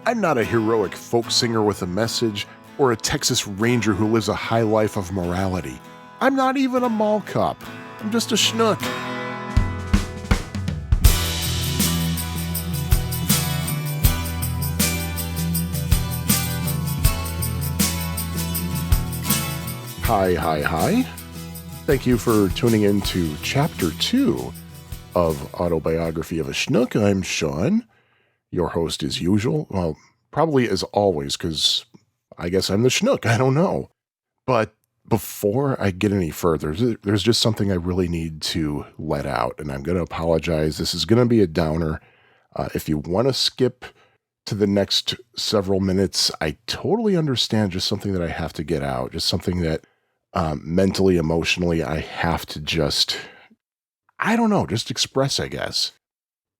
I'm not a heroic folk singer with a message or a Texas Ranger who lives a high life of morality. I'm not even a mall cop. I'm just a schnook. Hi. Thank you for tuning in to Chapter 2 of Autobiography of a Schnook. I'm Sean, your host as usual. Well, probably as always, because I guess I'm the Schnook. I don't know. But before I get any further, there's just something I really need to let out, and I'm going to apologize. This is going to be a downer. If you want to skip to the next several minutes, I totally understand. Just something that I have to get out, just something that mentally, emotionally, I have to just express, I guess.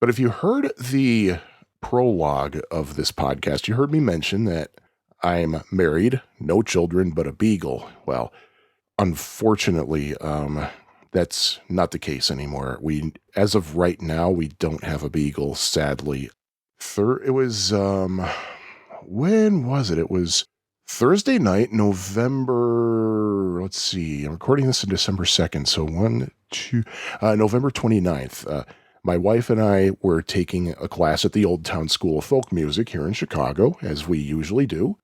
But if you heard the prologue of this podcast, you heard me mention that I'm married, no children, but a beagle. Well, unfortunately, that's not the case anymore. As of right now, we don't have a beagle, sadly. When was it? It was Thursday night, November, let's see, I'm recording this on December 2nd, so November 29th. My wife and I were taking a class at the Old Town School of Folk Music here in Chicago, as we usually do.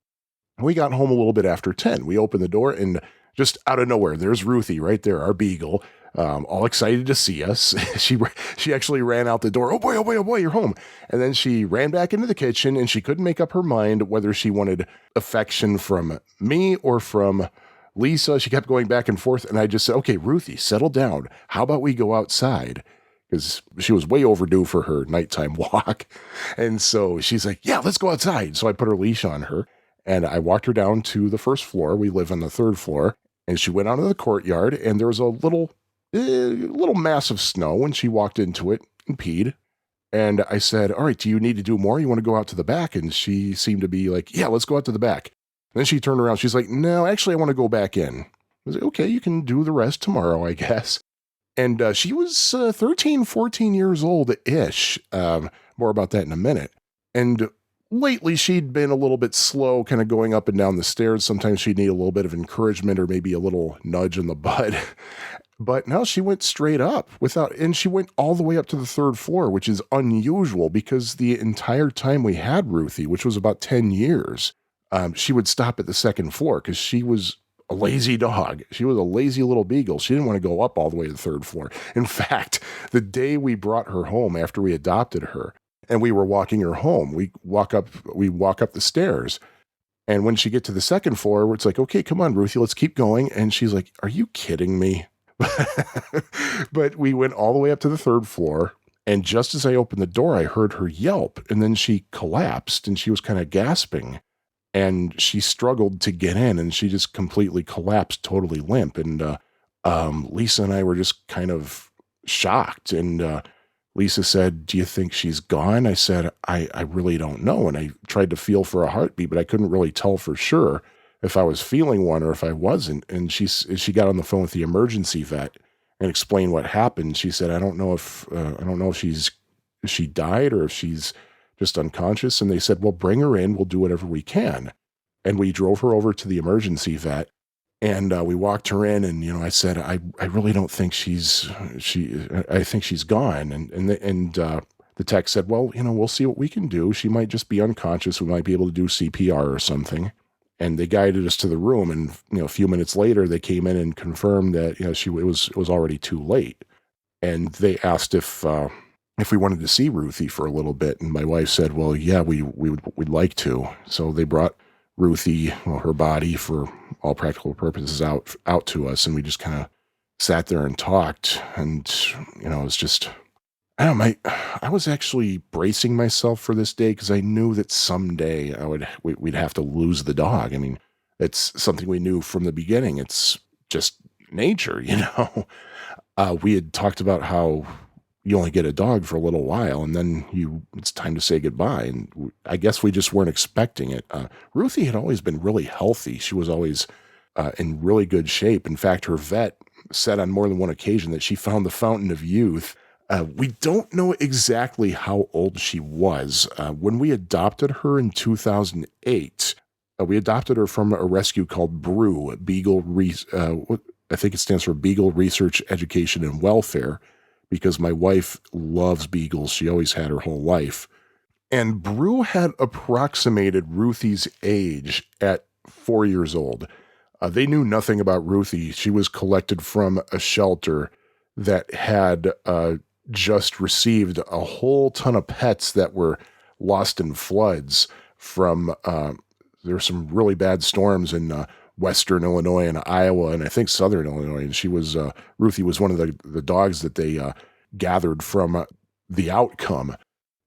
We got home a little bit after 10. We opened the door, and just out of nowhere, there's Ruthie right there, our beagle, all excited to see us. She actually ran out the door. Oh boy, you're home. And then she ran back into the kitchen, and she couldn't make up her mind whether she wanted affection from me or from Lisa. She kept going back and forth, and I just said, okay, Ruthie, settle down. How about we go outside? Because she was way overdue for her nighttime walk. And so she's like, yeah, let's go outside. So I put her leash on her, and I walked her down to the first floor. We live on the third floor. And she went out into the courtyard, and there was a little mass of snow, and she walked into it and peed. And I said, all right, do you need to do more? You want to go out to the back? And she seemed to be like, yeah, let's go out to the back. And then she turned around. She's like, no, actually, I want to go back in. I was like, okay, you can do the rest tomorrow, I guess. And she was 13, 14 years old-ish. More about that in a minute. And lately, she'd been a little bit slow, kind of going up and down the stairs. Sometimes she'd need a little bit of encouragement or maybe a little nudge in the butt. But now she went straight up and she went all the way up to the third floor, which is unusual because the entire time we had Ruthie, which was about 10 years, she would stop at the second floor because she was a lazy dog. She was a lazy little beagle. She didn't want to go up all the way to the third floor. In fact, the day we brought her home after we adopted her and we were walking her home, we walk up the stairs. And when she gets to the second floor, it's like, okay, come on, Ruthie, let's keep going. And she's like, are you kidding me? But we went all the way up to the third floor. And just as I opened the door, I heard her yelp. And then she collapsed and she was kind of gasping. And she struggled to get in, and she just completely collapsed, totally limp. And Lisa and I were just kind of shocked. And Lisa said, do you think she's gone? I said, I really don't know. And I tried to feel for a heartbeat, but I couldn't really tell for sure if I was feeling one or if I wasn't. And she got on the phone with the emergency vet and explained what happened. She said, I don't know if she died or if she's just unconscious. And they said, well, bring her in. We'll do whatever we can. And we drove her over to the emergency vet, and we walked her in. And, I said, I really don't think I think she's gone. And the tech said, well, we'll see what we can do. She might just be unconscious. We might be able to do CPR or something. And they guided us to the room. And, a few minutes later, they came in and confirmed that, it was already too late. And they asked if we wanted to see Ruthie for a little bit. And my wife said, well, yeah, we'd like to. So they brought Ruthie, her body for all practical purposes out to us. And we just kind of sat there and talked. And, it was just, I was actually bracing myself for this day because I knew that someday we'd have to lose the dog. I mean, it's something we knew from the beginning. It's just nature, We had talked about how you only get a dog for a little while, and then it's time to say goodbye. And I guess we just weren't expecting it. Ruthie had always been really healthy. She was always in really good shape. In fact, her vet said on more than one occasion that she found the fountain of youth We don't know exactly how old she was. When we adopted her in 2008, we adopted her from a rescue called Brew, I think it stands for Beagle Research, Education, and Welfare, because my wife loves beagles. She always had her whole life. And Brew had approximated Ruthie's age at 4 years old. They knew nothing about Ruthie. She was collected from a shelter that had just received a whole ton of pets that were lost in floods from, there were some really bad storms in western Illinois and Iowa, and I think southern Illinois. And Ruthie was one of the dogs that they gathered from the outcome.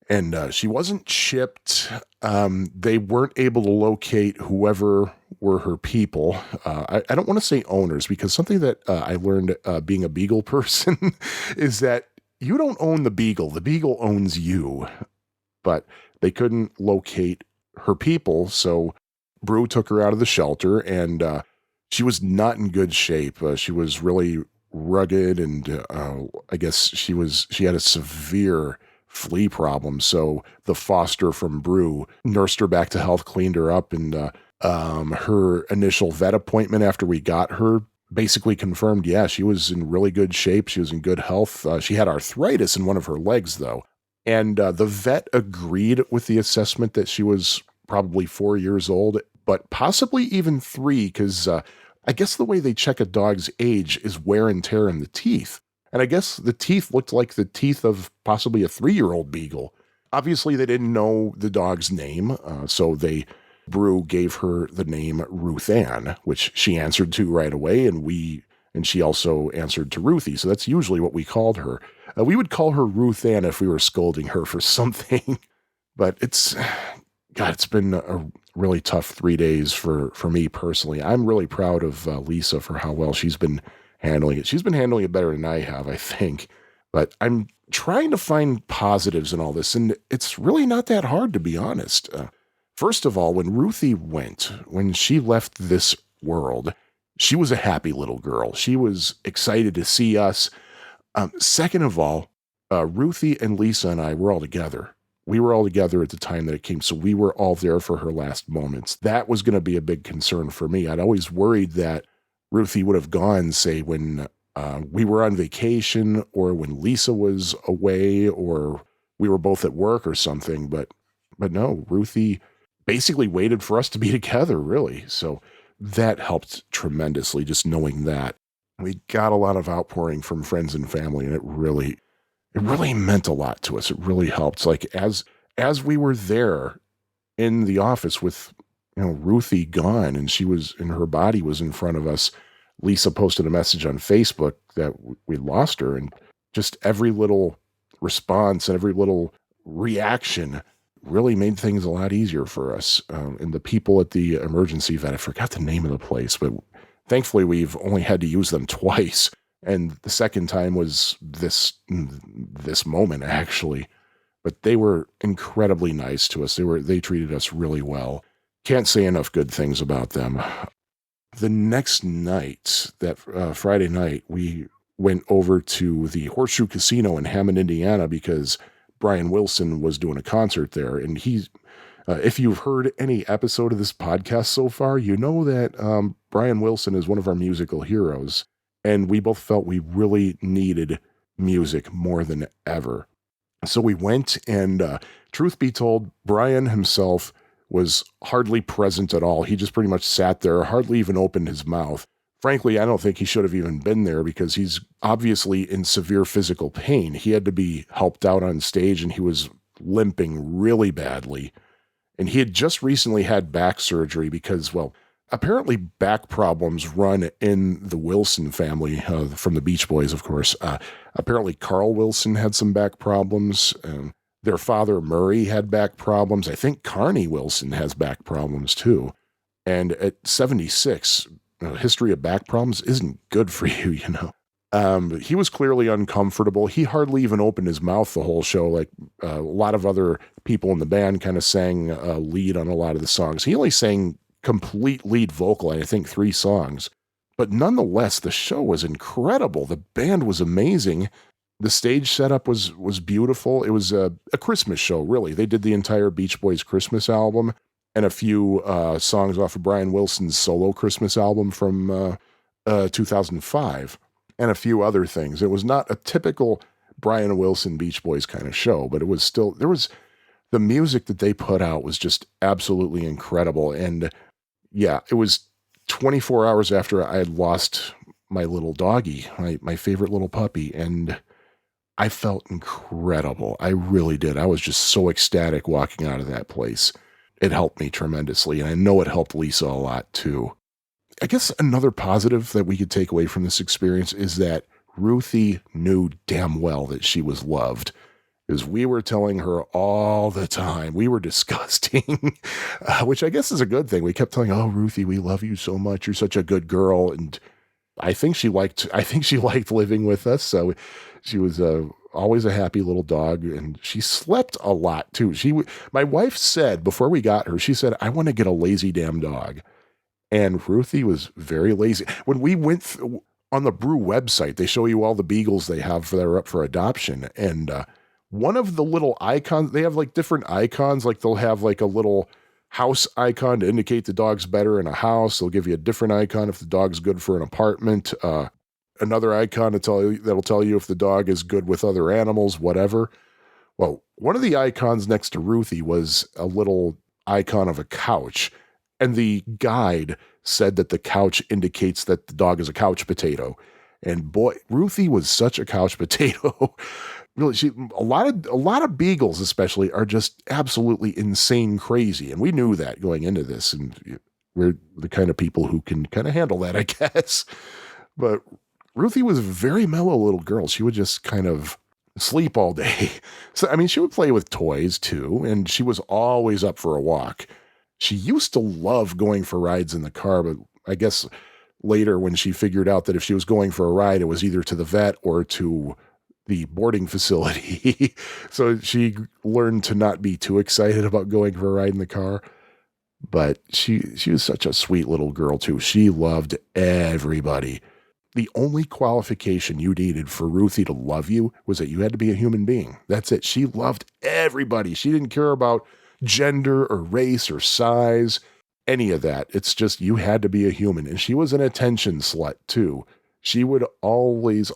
And she wasn't chipped. They weren't able to locate whoever were her people. I don't want to say owners, because something that I learned being a beagle person is that you don't own the beagle owns you. But they couldn't locate her people, so Brew took her out of the shelter, and she was not in good shape. She was really rugged, and I guess she had a severe flea problem. So the foster from Brew nursed her back to health, cleaned her up, and her initial vet appointment after we got her basically confirmed, yeah, she was in really good shape. She was in good health. She had arthritis in one of her legs, though. And the vet agreed with the assessment that she was probably 4 years old, but possibly even 3, because I guess the way they check a dog's age is wear and tear in the teeth. And I guess the teeth looked like the teeth of possibly a 3-year-old beagle. Obviously, they didn't know the dog's name, so Brew gave her the name Ruth Ann, which she answered to right away, and she also answered to Ruthie. So that's usually what we called her. We would call her Ruth Ann if we were scolding her for something. But it's been a really tough 3 days for me personally. I'm really proud of Lisa for how well she's been handling it. She's been handling it better than I have, I think. But I'm trying to find positives in all this, and it's really not that hard, to be honest. First of all, when she left this world, she was a happy little girl. She was excited to see us. Second of all, Ruthie and Lisa and I were all together. We were all together at the time that it came, so we were all there for her last moments. That was going to be a big concern for me. I'd always worried that Ruthie would have gone, say, when we were on vacation, or when Lisa was away, or we were both at work or something. But no, Ruthie basically waited for us to be together, really. So that helped tremendously, just knowing that. We got a lot of outpouring from friends and family, and it really meant a lot to us. It really helped. Like as we were there in the office with, Ruthie gone, and her body was in front of us, Lisa posted a message on Facebook that we lost her, and just every little response and every little reaction really made things a lot easier for us. And the people at the emergency vet, I forgot the name of the place, but thankfully we've only had to use them twice. And the second time was this moment, actually. But they were incredibly nice to us. They treated us really well. Can't say enough good things about them. The next night, that Friday night, we went over to the Horseshoe Casino in Hammond, Indiana, because Brian Wilson was doing a concert there. And if you've heard any episode of this podcast so far, you know that Brian Wilson is one of our musical heroes. And we both felt we really needed music more than ever. So we went, and truth be told, Brian himself was hardly present at all. He just pretty much sat there, hardly even opened his mouth. Frankly, I don't think he should have even been there, because he's obviously in severe physical pain. He had to be helped out on stage, and he was limping really badly. And he had just recently had back surgery because, well, apparently back problems run in the Wilson family, from the Beach Boys, of course. Apparently Carl Wilson had some back problems. Their father, Murray, had back problems. I think Carney Wilson has back problems, too. And at 76, a history of back problems isn't good for you, He was clearly uncomfortable. He hardly even opened his mouth the whole show. Like a lot of other people in the band kind of sang lead on a lot of the songs. He only sang complete lead vocal, I think 3 songs. But nonetheless, the show was incredible. The band was amazing. The stage setup was beautiful. It was a Christmas show, really. They did the entire Beach Boys Christmas album and a few songs off of Brian Wilson's solo Christmas album from 2005 and a few other things. It was not a typical Brian Wilson Beach Boys kind of show, but it was still, the music that they put out was just absolutely incredible. And yeah, it was 24 hours after I had lost my little doggy, my favorite little puppy, and I felt incredible. I really did. I was just so ecstatic walking out of that place. It helped me tremendously, and I know it helped Lisa a lot too. I guess another positive that we could take away from this experience is that Ruthie knew damn well that she was loved, because we were telling her all the time we were disgusting, which I guess is a good thing. We kept telling, oh, Ruthie, we love you so much. You're such a good girl. And I think she liked living with us. So she was always a happy little dog, and she slept a lot too. My wife said before we got her, she said, I want to get a lazy damn dog. And Ruthie was very lazy. When we went on the Brew website, they show you all the beagles they have that are up for adoption. And one of the little icons, they have like different icons. Like they'll have like a little house icon to indicate the dog's better in a house. They'll give you a different icon if the dog's good for an apartment. Another icon that'll tell you if the dog is good with other animals, whatever. Well, one of the icons next to Ruthie was a little icon of a couch. And the guide said that the couch indicates that the dog is a couch potato. And boy, Ruthie was such a couch potato. Really, a lot of beagles especially are just absolutely insane crazy. And we knew that going into this. And we're the kind of people who can kind of handle that, I guess. But Ruthie was a very mellow little girl. She would just kind of sleep all day. So, I mean, she would play with toys too. And she was always up for a walk. She used to love going for rides in the car, but I guess later when she figured out that if she was going for a ride, it was either to the vet or to the boarding facility. So she learned to not be too excited about going for a ride in the car. But she was such a sweet little girl too. She loved everybody. The only qualification you needed for Ruthie to love you was that you had to be a human being. That's it. She loved everybody. She didn't care about gender or race or size, any of that. It's just you had to be a human. And she was an attention slut too. She would always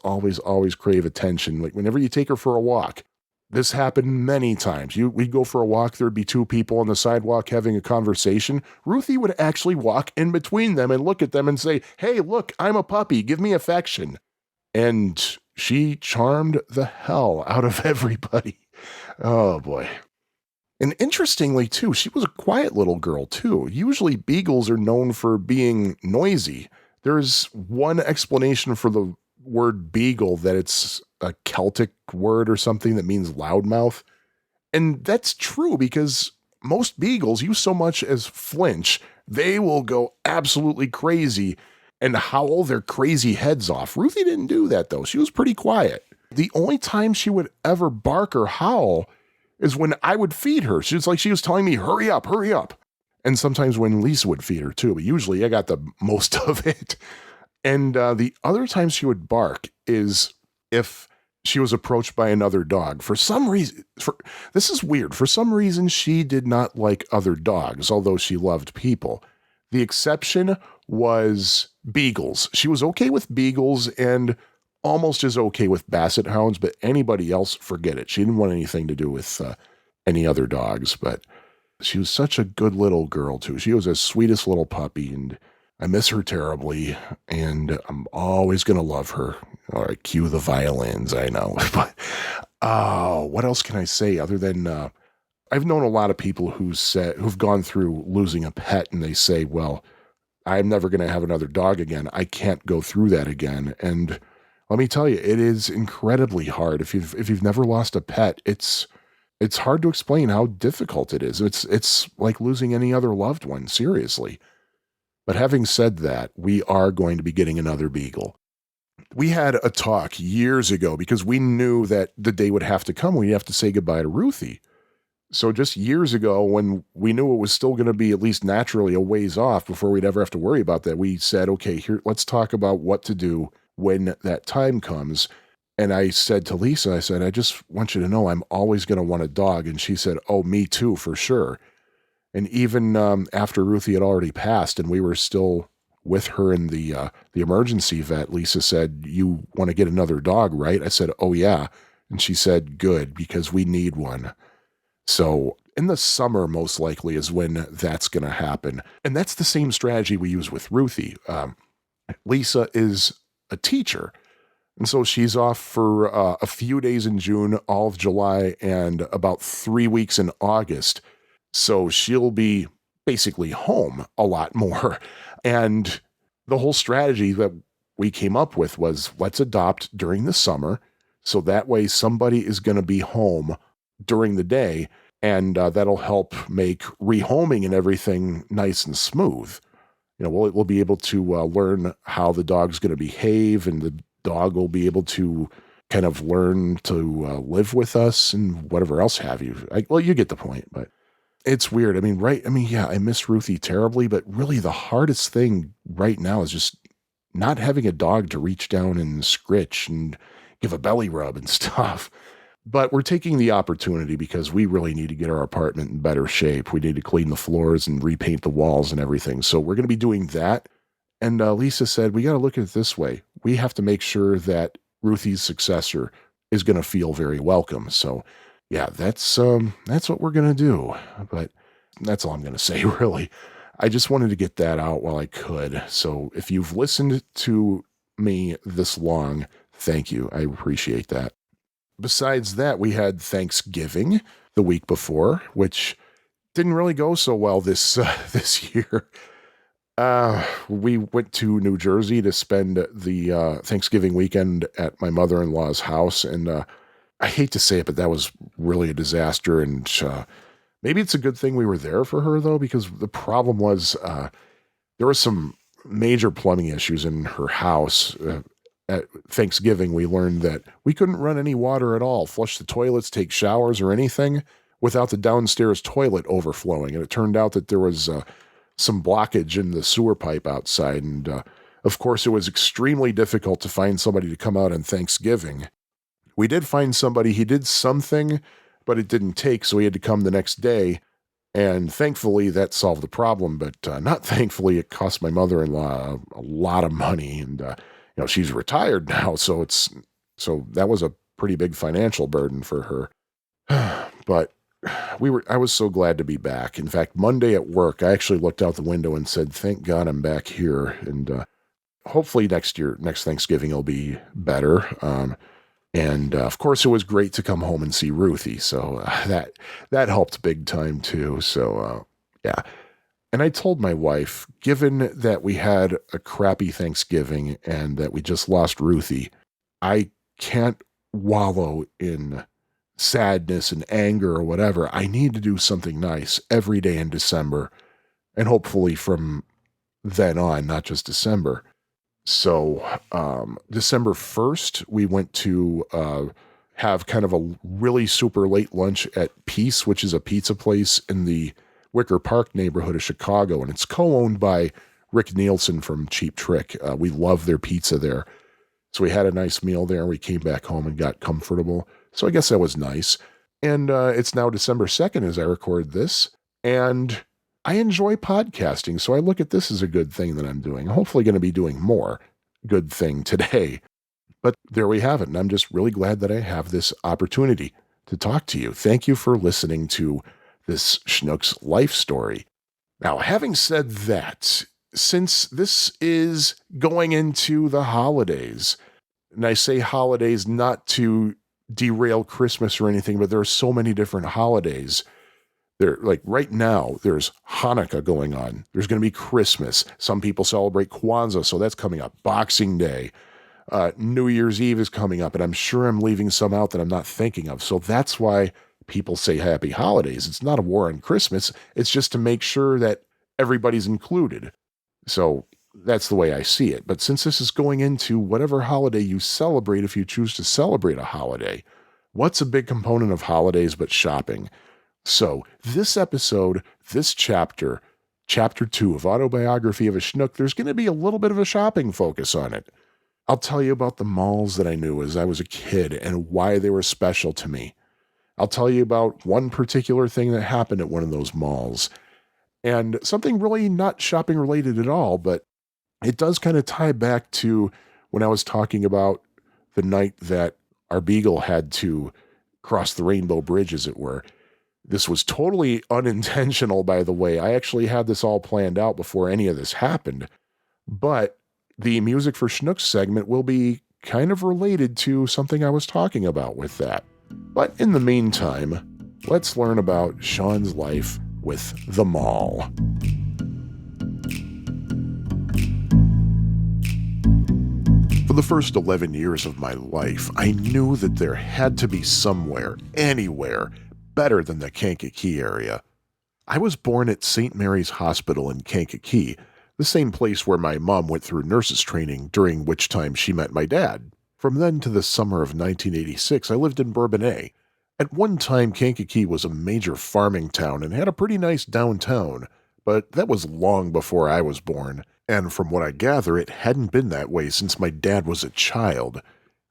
crave attention. Like whenever you take her for a walk, this happened many times. We'd go for a walk, there'd be two people on the sidewalk having a conversation. Ruthie would actually walk in between them and look at them and say, hey, look, I'm a puppy, give me affection. And she charmed the hell out of everybody. Oh boy. And interestingly, too, she was a quiet little girl, too. Usually beagles are known for being noisy. There's one explanation for the word beagle, that it's a Celtic word or something that means loudmouth. And that's true because most beagles use so much as flinch, they will go absolutely crazy and howl their crazy heads off. Ruthie didn't do that, though. She was pretty quiet. The only time she would ever bark or howl is when I would feed her. She was telling me, hurry up. And sometimes when Lisa would feed her too, but usually I got the most of it. And the other times she would bark is if she was approached by another dog. For some reason, this is weird. For some reason, she did not like other dogs, although she loved people. The exception was beagles. She was okay with beagles and almost as okay with basset hounds, but anybody else, forget it. She didn't want anything to do with any other dogs, but she was such a good little girl too. She was the sweetest little puppy, and I miss her terribly, and I'm always going to love her. All right, cue the violins, I know. But what else can I say other than I've known a lot of people who've gone through losing a pet, and they say, well, I'm never going to have another dog again. I can't go through that again. And let me tell you, it is incredibly hard. If you've never lost a pet, it's hard to explain how difficult it is. It's like losing any other loved one, seriously. But having said that, we are going to be getting another beagle. We had a talk years ago because we knew that the day would have to come when we'd have to say goodbye to Ruthie. So just years ago, when we knew it was still going to be at least naturally a ways off before we'd ever have to worry about that, we said, okay, here, let's talk about what to do when that time comes. And I said to Lisa, I said, I just want you to know I'm always going to want a dog. And she said, oh, me too, for sure. And even after Ruthie had already passed and we were still with her in the emergency vet, Lisa said, you want to get another dog, right? I said, oh, yeah. And she said, good, because we need one. So in the summer, most likely, is when that's going to happen. And that's the same strategy we use with Ruthie. Lisa is a teacher. And so she's off for a few days in June, all of July, and about 3 weeks in August. So she'll be basically home a lot more. And the whole strategy that we came up with was, let's adopt during the summer. So that way somebody is going to be home during the day, and that'll help make rehoming and everything nice and smooth. You know, we'll be able to learn how the dog's going to behave, and the dog will be able to kind of learn to live with us and whatever else have you. Well, you get the point, but it's weird. I mean, right? I mean, yeah, I miss Ruthie terribly, but really the hardest thing right now is just not having a dog to reach down and scritch and give a belly rub and stuff. But we're taking the opportunity because we really need to get our apartment in better shape. We need to clean the floors and repaint the walls and everything. So we're going to be doing that. And Lisa said, we got to look at it this way. We have to make sure that Ruthie's successor is going to feel very welcome. So yeah, that's what we're going to do. But that's all I'm going to say, really. I just wanted to get that out while I could. So if you've listened to me this long, thank you. I appreciate that. Besides that, we had Thanksgiving the week before, which didn't really go so well this year. We went to New Jersey to spend the Thanksgiving weekend at my mother-in-law's house, and I hate to say it, but that was really a disaster. And maybe it's a good thing we were there for her, though, because the problem was there were some major plumbing issues in her house. At Thanksgiving, we learned that we couldn't run any water at all, flush the toilets, take showers, or anything without the downstairs toilet overflowing. And it turned out that there was some blockage in the sewer pipe outside. And of course, it was extremely difficult to find somebody to come out on Thanksgiving. We did find somebody. He did something, but it didn't take, so he had to come the next day. And thankfully, that solved the problem. But not thankfully, it cost my mother-in-law a lot of money. And she's retired now, so that was a pretty big financial burden for her. But I was so glad to be back. In fact, Monday at work, I actually looked out the window and said, thank God I'm back here. And hopefully next Thanksgiving will be better. And of course, it was great to come home and see Ruthie. So that helped big time too. So yeah. And I told my wife, given that we had a crappy Thanksgiving and that we just lost Ruthie, I can't wallow in sadness and anger or whatever. I need to do something nice every day in December, and hopefully from then on, not just December. So December 1st, we went to have kind of a really super late lunch at Peace, which is a pizza place in the Wicker Park neighborhood of Chicago, and it's co-owned by Rick Nielsen from Cheap Trick. We love their pizza there. So we had a nice meal there, and we came back home and got comfortable. So I guess that was nice. And it's now December 2nd as I record this, and I enjoy podcasting, so I look at this as a good thing that I'm doing. I'm hopefully going to be doing more good thing today. But there we have it, and I'm just really glad that I have this opportunity to talk to you. Thank you for listening to this Schnooks life story. Now, having said that, since this is going into the holidays, and I say holidays not to derail Christmas or anything, but there are so many different holidays. There, like right now, there's Hanukkah going on. There's going to be Christmas. Some people celebrate Kwanzaa, so that's coming up. Boxing Day. New Year's Eve is coming up, and I'm sure I'm leaving some out that I'm not thinking of. So that's why people say happy holidays. It's not a war on Christmas. It's just to make sure that everybody's included. So that's the way I see it. But since this is going into whatever holiday you celebrate, if you choose to celebrate a holiday, what's a big component of holidays but shopping? So this episode, this chapter 2 of Autobiography of a Schnook, there's going to be a little bit of a shopping focus on it. I'll tell you about the malls that I knew as I was a kid and why they were special to me. I'll tell you about one particular thing that happened at one of those malls, and something really not shopping related at all, but it does kind of tie back to when I was talking about the night that our beagle had to cross the Rainbow Bridge, as it were. This was totally unintentional, by the way. I actually had this all planned out before any of this happened. But the music for Schnooks segment will be kind of related to something I was talking about with that. But in the meantime, let's learn about Sean's life with the mall. For the first 11 years of my life, I knew that there had to be somewhere, anywhere, better than the Kankakee area. I was born at St. Mary's Hospital in Kankakee, the same place where my mom went through nurses training, during which time she met my dad. From then to the summer of 1986, I lived in Bourbonnais. At one time, Kankakee was a major farming town and had a pretty nice downtown, but that was long before I was born, and from what I gather, it hadn't been that way since my dad was a child.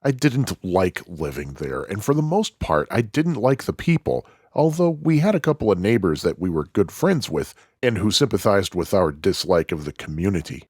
I didn't like living there, and for the most part, I didn't like the people, although we had a couple of neighbors that we were good friends with and who sympathized with our dislike of the community.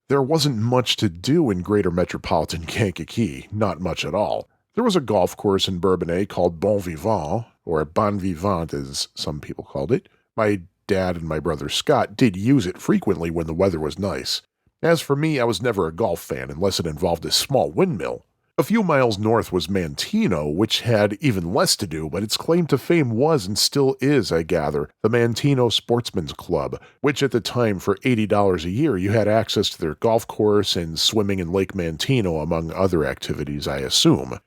There wasn't much to do in greater metropolitan Kankakee, not much at all. There was a golf course in Bourbonnais called Bon Vivant, or Bon Vivant as some people called it. My dad and my brother Scott did use it frequently when the weather was nice. As for me, I was never a golf fan unless it involved a small windmill. A few miles north was Manteno, which had even less to do, but its claim to fame was and still is, I gather, the Manteno Sportsman's Club, which at the time for $80 a year you had access to their golf course and swimming in Lake Manteno among other activities, I assume.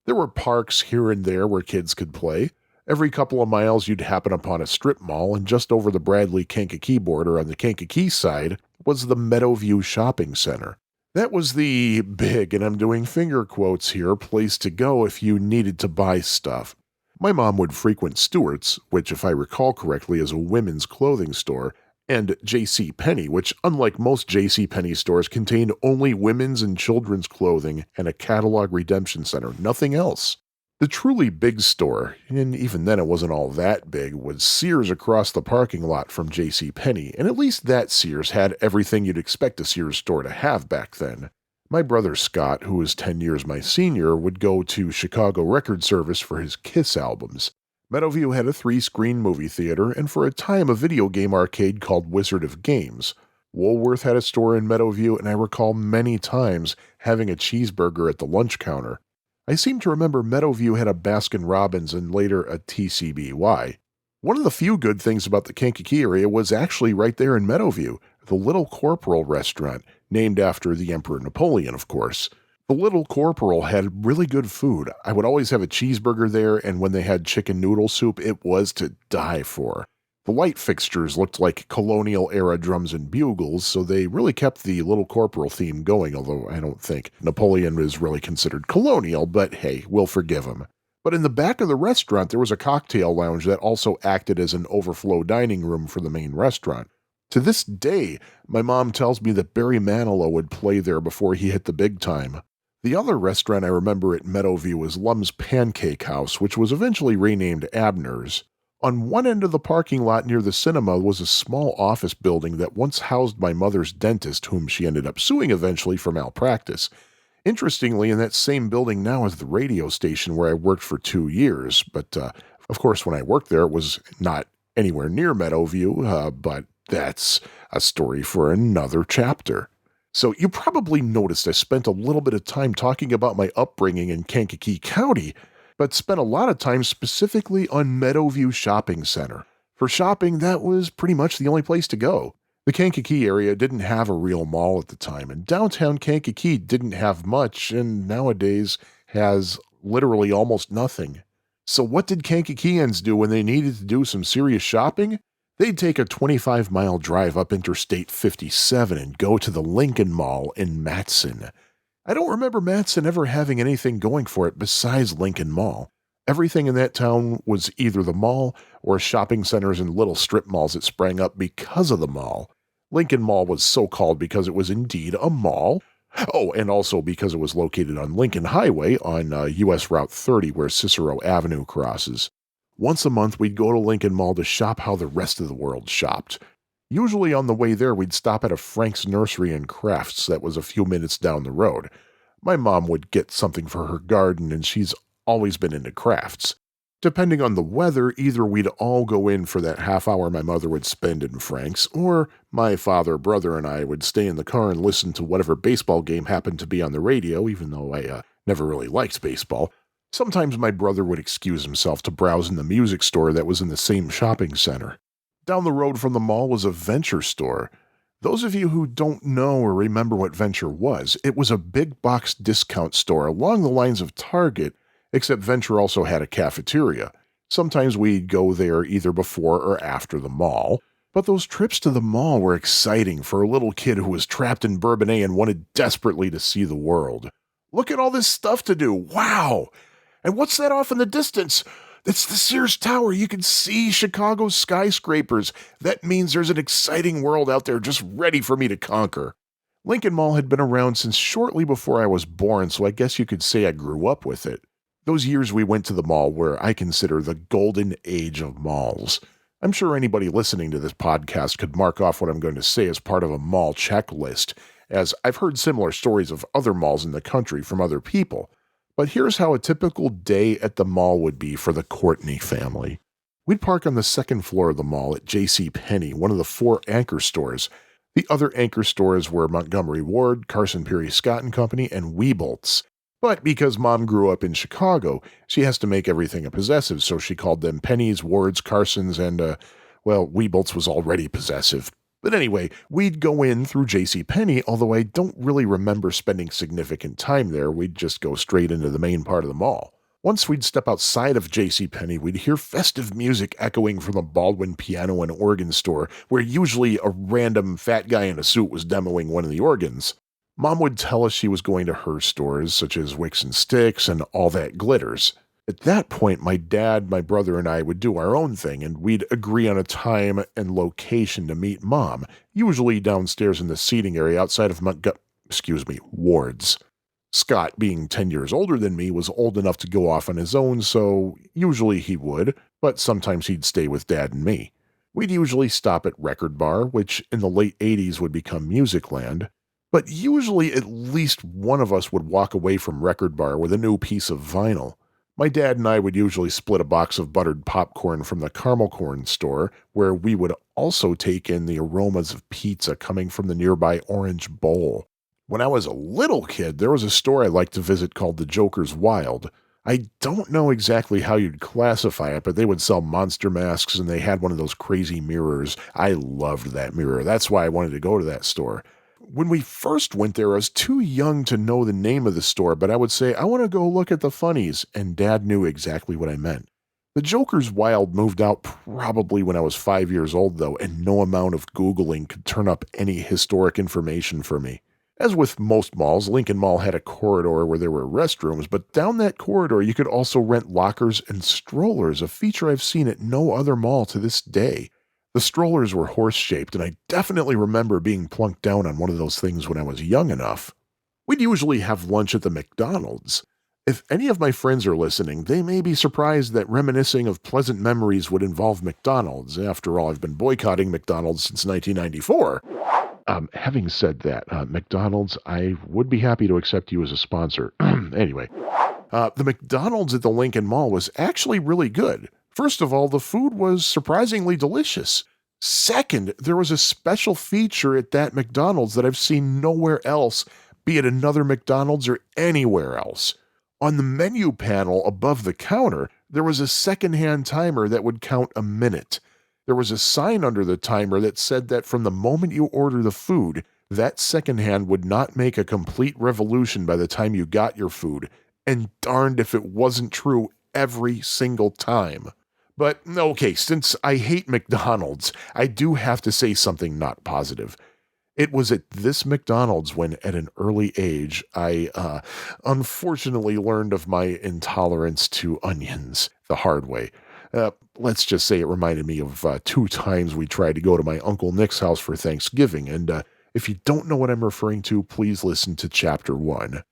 There were parks here and there where kids could play. Every couple of miles you'd happen upon a strip mall, and just over the Bradley-Kankakee border on the Kankakee side was the Meadowview Shopping Center. That was the big, and I'm doing finger quotes here, place to go if you needed to buy stuff. My mom would frequent Stewart's, which if I recall correctly is a women's clothing store, and J.C. Penney, which unlike most J.C. Penney stores contained only women's and children's clothing and a catalog redemption center, nothing else. The truly big store, and even then it wasn't all that big, was Sears across the parking lot from J.C. Penney, and at least that Sears had everything you'd expect a Sears store to have back then. My brother Scott, who was 10 years my senior, would go to Chicago Record Service for his Kiss albums. Meadowview had a 3-screen movie theater, and for a time a video game arcade called Wizard of Games. Woolworth had a store in Meadowview, and I recall many times having a cheeseburger at the lunch counter. I seem to remember Meadowview had a Baskin-Robbins and later a TCBY. One of the few good things about the Kankakee area was actually right there in Meadowview, the Little Corporal restaurant, named after the Emperor Napoleon, of course. The Little Corporal had really good food. I would always have a cheeseburger there, and when they had chicken noodle soup, it was to die for. The light fixtures looked like colonial-era drums and bugles, so they really kept the Little Corporal theme going, although I don't think Napoleon was really considered colonial, but hey, we'll forgive him. But in the back of the restaurant, there was a cocktail lounge that also acted as an overflow dining room for the main restaurant. To this day, my mom tells me that Barry Manilow would play there before he hit the big time. The other restaurant I remember at Meadowview was Lum's Pancake House, which was eventually renamed Abner's. On one end of the parking lot near the cinema was a small office building that once housed my mother's dentist, whom she ended up suing eventually for malpractice. Interestingly, in that same building now is the radio station where I worked for 2 years, but of course when I worked there it was not anywhere near Meadowview, but that's a story for another chapter. So you probably noticed I spent a little bit of time talking about my upbringing in Kankakee County, but spent a lot of time specifically on Meadowview Shopping Center. For shopping, that was pretty much the only place to go. The Kankakee area didn't have a real mall at the time, and downtown Kankakee didn't have much, and nowadays has literally almost nothing. So what did Kankakeeans do when they needed to do some serious shopping? They'd take a 25-mile drive up Interstate 57 and go to the Lincoln Mall in Matson. I don't remember Matson ever having anything going for it besides Lincoln Mall. Everything in that town was either the mall or shopping centers and little strip malls that sprang up because of the mall. Lincoln Mall was so called because it was indeed a mall. Oh, and also because it was located on Lincoln Highway on US Route 30 where Cicero Avenue crosses. Once a month, we'd go to Lincoln Mall to shop how the rest of the world shopped. Usually on the way there, we'd stop at a Frank's Nursery and Crafts that was a few minutes down the road. My mom would get something for her garden, and she's always been into crafts. Depending on the weather, either we'd all go in for that half hour my mother would spend in Frank's, or my father, brother, and I would stay in the car and listen to whatever baseball game happened to be on the radio, even though I never really liked baseball. Sometimes my brother would excuse himself to browse in the music store that was in the same shopping center. Down the road from the mall was a Venture store. Those of you who don't know or remember what Venture was, it was a big box discount store along the lines of Target, except Venture also had a cafeteria. Sometimes we'd go there either before or after the mall, but those trips to the mall were exciting for a little kid who was trapped in Bourbonnais and wanted desperately to see the world. Look at all this stuff to do. Wow! And what's that off in the distance? It's the Sears Tower. You can see Chicago's skyscrapers. That means there's an exciting world out there just ready for me to conquer. Lincoln Mall had been around since shortly before I was born, so I guess you could say I grew up with it. Those years we went to the mall were, I consider, the golden age of malls. I'm sure anybody listening to this podcast could mark off what I'm going to say as part of a mall checklist, as I've heard similar stories of other malls in the country from other people. But here's how a typical day at the mall would be for the Courtney family. We'd park on the second floor of the mall at J.C. Penney, one of the 4 anchor stores. The other anchor stores were Montgomery Ward, Carson Peary Scott and Company, and Weebolt's. But because Mom grew up in Chicago, she has to make everything a possessive, so she called them Penny's, Wards, Carson's, and, Weebolt's was already possessive. But anyway, we'd go in through J.C. Penney, although I don't really remember spending significant time there. We'd just go straight into the main part of the mall. Once we'd step outside of J.C. Penney, we'd hear festive music echoing from the Baldwin piano and organ store, where usually a random fat guy in a suit was demoing one of the organs. Mom would tell us she was going to her stores, such as Wicks and Sticks and All That Glitters. At that point, my dad, my brother, and I would do our own thing, and we'd agree on a time and location to meet Mom, usually downstairs in the seating area outside of Ward's. Scott, being 10 years older than me, was old enough to go off on his own, so usually he would, but sometimes he'd stay with Dad and me. We'd usually stop at Record Bar, which in the late 80s would become Musicland, but usually at least one of us would walk away from Record Bar with a new piece of vinyl. My dad and I would usually split a box of buttered popcorn from the caramel corn store, where we would also take in the aromas of pizza coming from the nearby Orange Bowl. When I was a little kid, there was a store I liked to visit called the Joker's Wild. I don't know exactly how you'd classify it, but they would sell monster masks and they had one of those crazy mirrors. I loved that mirror. That's why I wanted to go to that store. When we first went there, I was too young to know the name of the store, but I would say, I want to go look at the funnies, and Dad knew exactly what I meant. The Joker's Wild moved out probably when I was 5 years old, though, and no amount of Googling could turn up any historic information for me. As with most malls, Lincoln Mall had a corridor where there were restrooms, but down that corridor you could also rent lockers and strollers, a feature I've seen at no other mall to this day. The strollers were horse-shaped, and I definitely remember being plunked down on one of those things when I was young enough. We'd usually have lunch at the McDonald's. If any of my friends are listening, they may be surprised that reminiscing of pleasant memories would involve McDonald's. After all, I've been boycotting McDonald's since 1994. Having said that, McDonald's, I would be happy to accept you as a sponsor. Anyway, the McDonald's at the Lincoln Mall was actually really good. First of all, the food was surprisingly delicious. Second, there was a special feature at that McDonald's that I've seen nowhere else, be it another McDonald's or anywhere else. On the menu panel above the counter, there was a second-hand timer that would count a minute. There was a sign under the timer that said that from the moment you order the food, that second hand would not make a complete revolution by the time you got your food, and darned if it wasn't true every single time. But, okay, since I hate McDonald's, I do have to say something not positive. It was at this McDonald's when, at an early age, I unfortunately learned of my intolerance to onions the hard way. Let's just say it reminded me of 2 times we tried to go to my Uncle Nick's house for Thanksgiving, and If you don't know what I'm referring to, please listen to Chapter 1.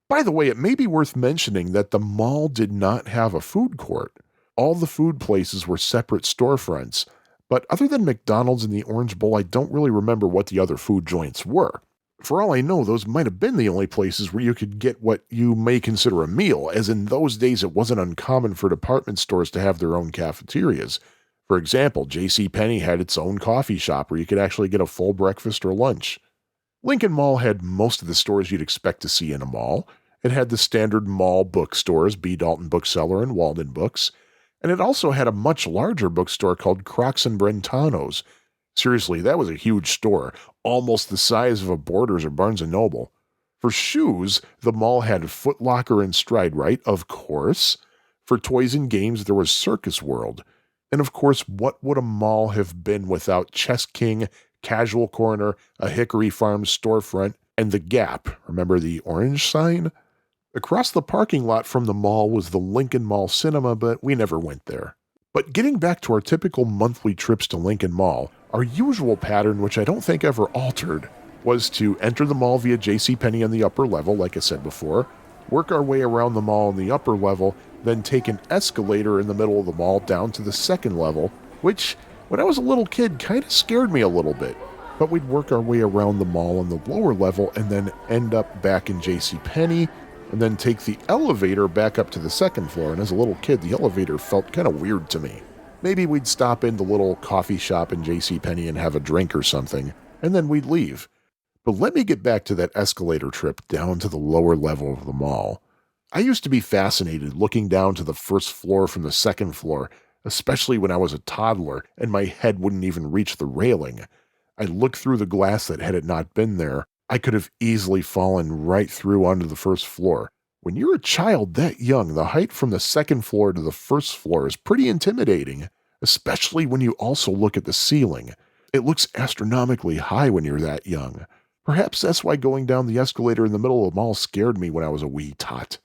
By the way, it may be worth mentioning that the mall did not have a food court. All the food places were separate storefronts, but other than McDonald's and the Orange Bowl, I don't really remember what the other food joints were. For all I know, those might have been the only places where you could get what you may consider a meal, as in those days it wasn't uncommon for department stores to have their own cafeterias. For example, JCPenney had its own coffee shop where you could actually get a full breakfast or lunch. Lincoln Mall had most of the stores you'd expect to see in a mall. It had the standard mall bookstores, B. Dalton Bookseller and Walden Books, and it also had a much larger bookstore called Crocs and Brentano's. Seriously, that was a huge store, almost the size of a Borders or Barnes & Noble. For shoes, the mall had Foot Locker and Stride Rite, of course. For toys and games, there was Circus World. And of course, what would a mall have been without Chess King, Casual Corner, a Hickory Farms storefront, and the Gap? Remember the orange sign? Across the parking lot from the mall was the Lincoln Mall Cinema, but we never went there. But getting back to our typical monthly trips to Lincoln Mall, our usual pattern, which I don't think ever altered, was to enter the mall via JCPenney on the upper level, like I said before, work our way around the mall on the upper level, then take an escalator in the middle of the mall down to the second level, which, when I was a little kid, kind of scared me a little bit. But we'd work our way around the mall on the lower level and then end up back in JCPenney, and then take the elevator back up to the second floor, and as a little kid, the elevator felt kind of weird to me. Maybe we'd stop in the little coffee shop in JCPenney and have a drink or something, and then we'd leave. But let me get back to that escalator trip down to the lower level of the mall. I used to be fascinated looking down to the first floor from the second floor, especially when I was a toddler and my head wouldn't even reach the railing. I looked through the glass that had it not been there, I could have easily fallen right through onto the first floor. When you're a child that young, the height from the second floor to the first floor is pretty intimidating, especially when you also look at the ceiling. It looks astronomically high when you're that young. Perhaps that's why going down the escalator in the middle of the mall scared me when I was a wee tot.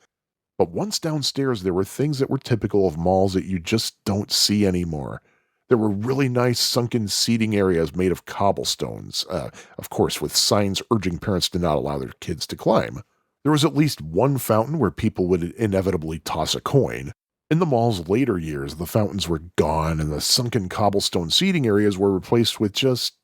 But once downstairs, there were things that were typical of malls that you just don't see anymore. There were really nice sunken seating areas made of cobblestones, of course with signs urging parents to not allow their kids to climb. There was at least one fountain where people would inevitably toss a coin. In the mall's later years, the fountains were gone and the sunken cobblestone seating areas were replaced with just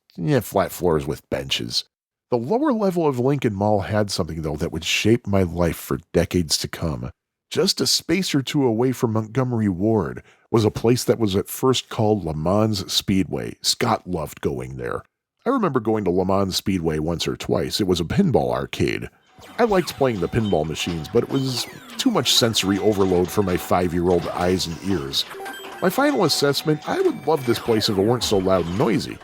flat floors with benches. The lower level of Lincoln Mall had something, though, that would shape my life for decades to come. Just a space or two away from Montgomery Ward was a place that was at first called Le Mans Speedway. Scott loved going there. I remember going to Le Mans Speedway once or twice. It was a pinball arcade. I liked playing the pinball machines, but it was too much sensory overload for my 5-year-old eyes and ears. My final assessment, I would love this place if it weren't so loud and noisy.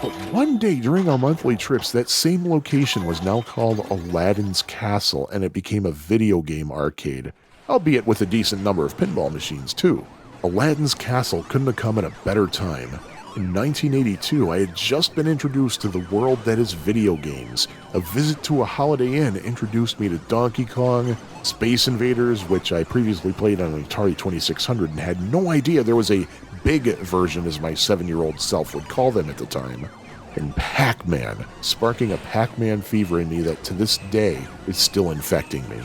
But one day during our monthly trips, that same location was now called Aladdin's Castle, and it became a video game arcade, albeit with a decent number of pinball machines too. Aladdin's Castle couldn't have come at a better time. In 1982, I had just been introduced to the world that is video games. A visit to a Holiday Inn introduced me to Donkey Kong, Space Invaders, which I previously played on an Atari 2600 and had no idea there was a big version, as my 7-year-old self would call them at the time, and Pac-Man, sparking a Pac-Man fever in me that to this day is still infecting me.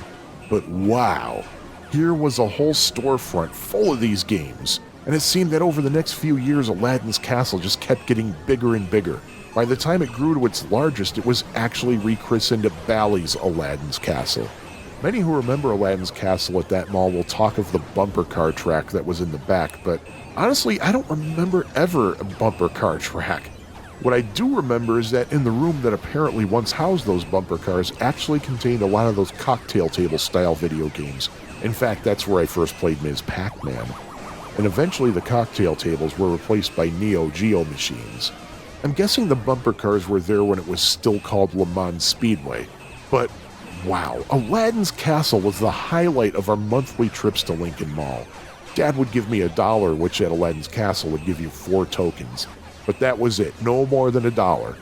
But wow, here was a whole storefront full of these games. And it seemed that over the next few years, Aladdin's Castle just kept getting bigger and bigger. By the time it grew to its largest, it was actually rechristened Bally's Aladdin's Castle. Many who remember Aladdin's Castle at that mall will talk of the bumper car track that was in the back, but honestly, I don't remember ever a bumper car track. What I do remember is that in the room that apparently once housed those bumper cars actually contained a lot of those cocktail table style video games. In fact, that's where I first played Ms. Pac-Man. And eventually the cocktail tables were replaced by Neo Geo machines. I'm guessing the bumper cars were there when it was still called Le Mans Speedway. But wow, Aladdin's Castle was the highlight of our monthly trips to Lincoln Mall. Dad would give me $1, which at Aladdin's Castle would give you 4 tokens. But that was it, no more than $1.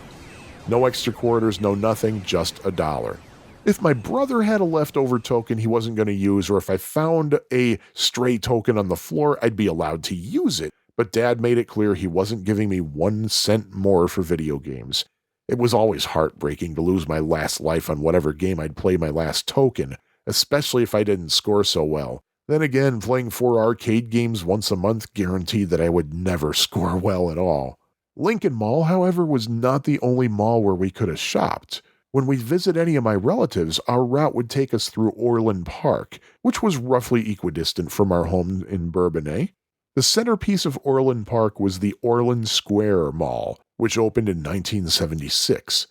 No extra quarters, no nothing, just $1. If my brother had a leftover token he wasn't going to use, or if I found a stray token on the floor, I'd be allowed to use it. But Dad made it clear he wasn't giving me 1 cent more for video games. It was always heartbreaking to lose my last life on whatever game I'd play my last token, especially if I didn't score so well. Then again, playing 4 arcade games once a month guaranteed that I would never score well at all. Lincoln Mall, however, was not the only mall where we could have shopped. When we'd visit any of my relatives, our route would take us through Orland Park, which was roughly equidistant from our home in Bourbonnais. The centerpiece of Orland Park was the Orland Square Mall, which opened in 1976.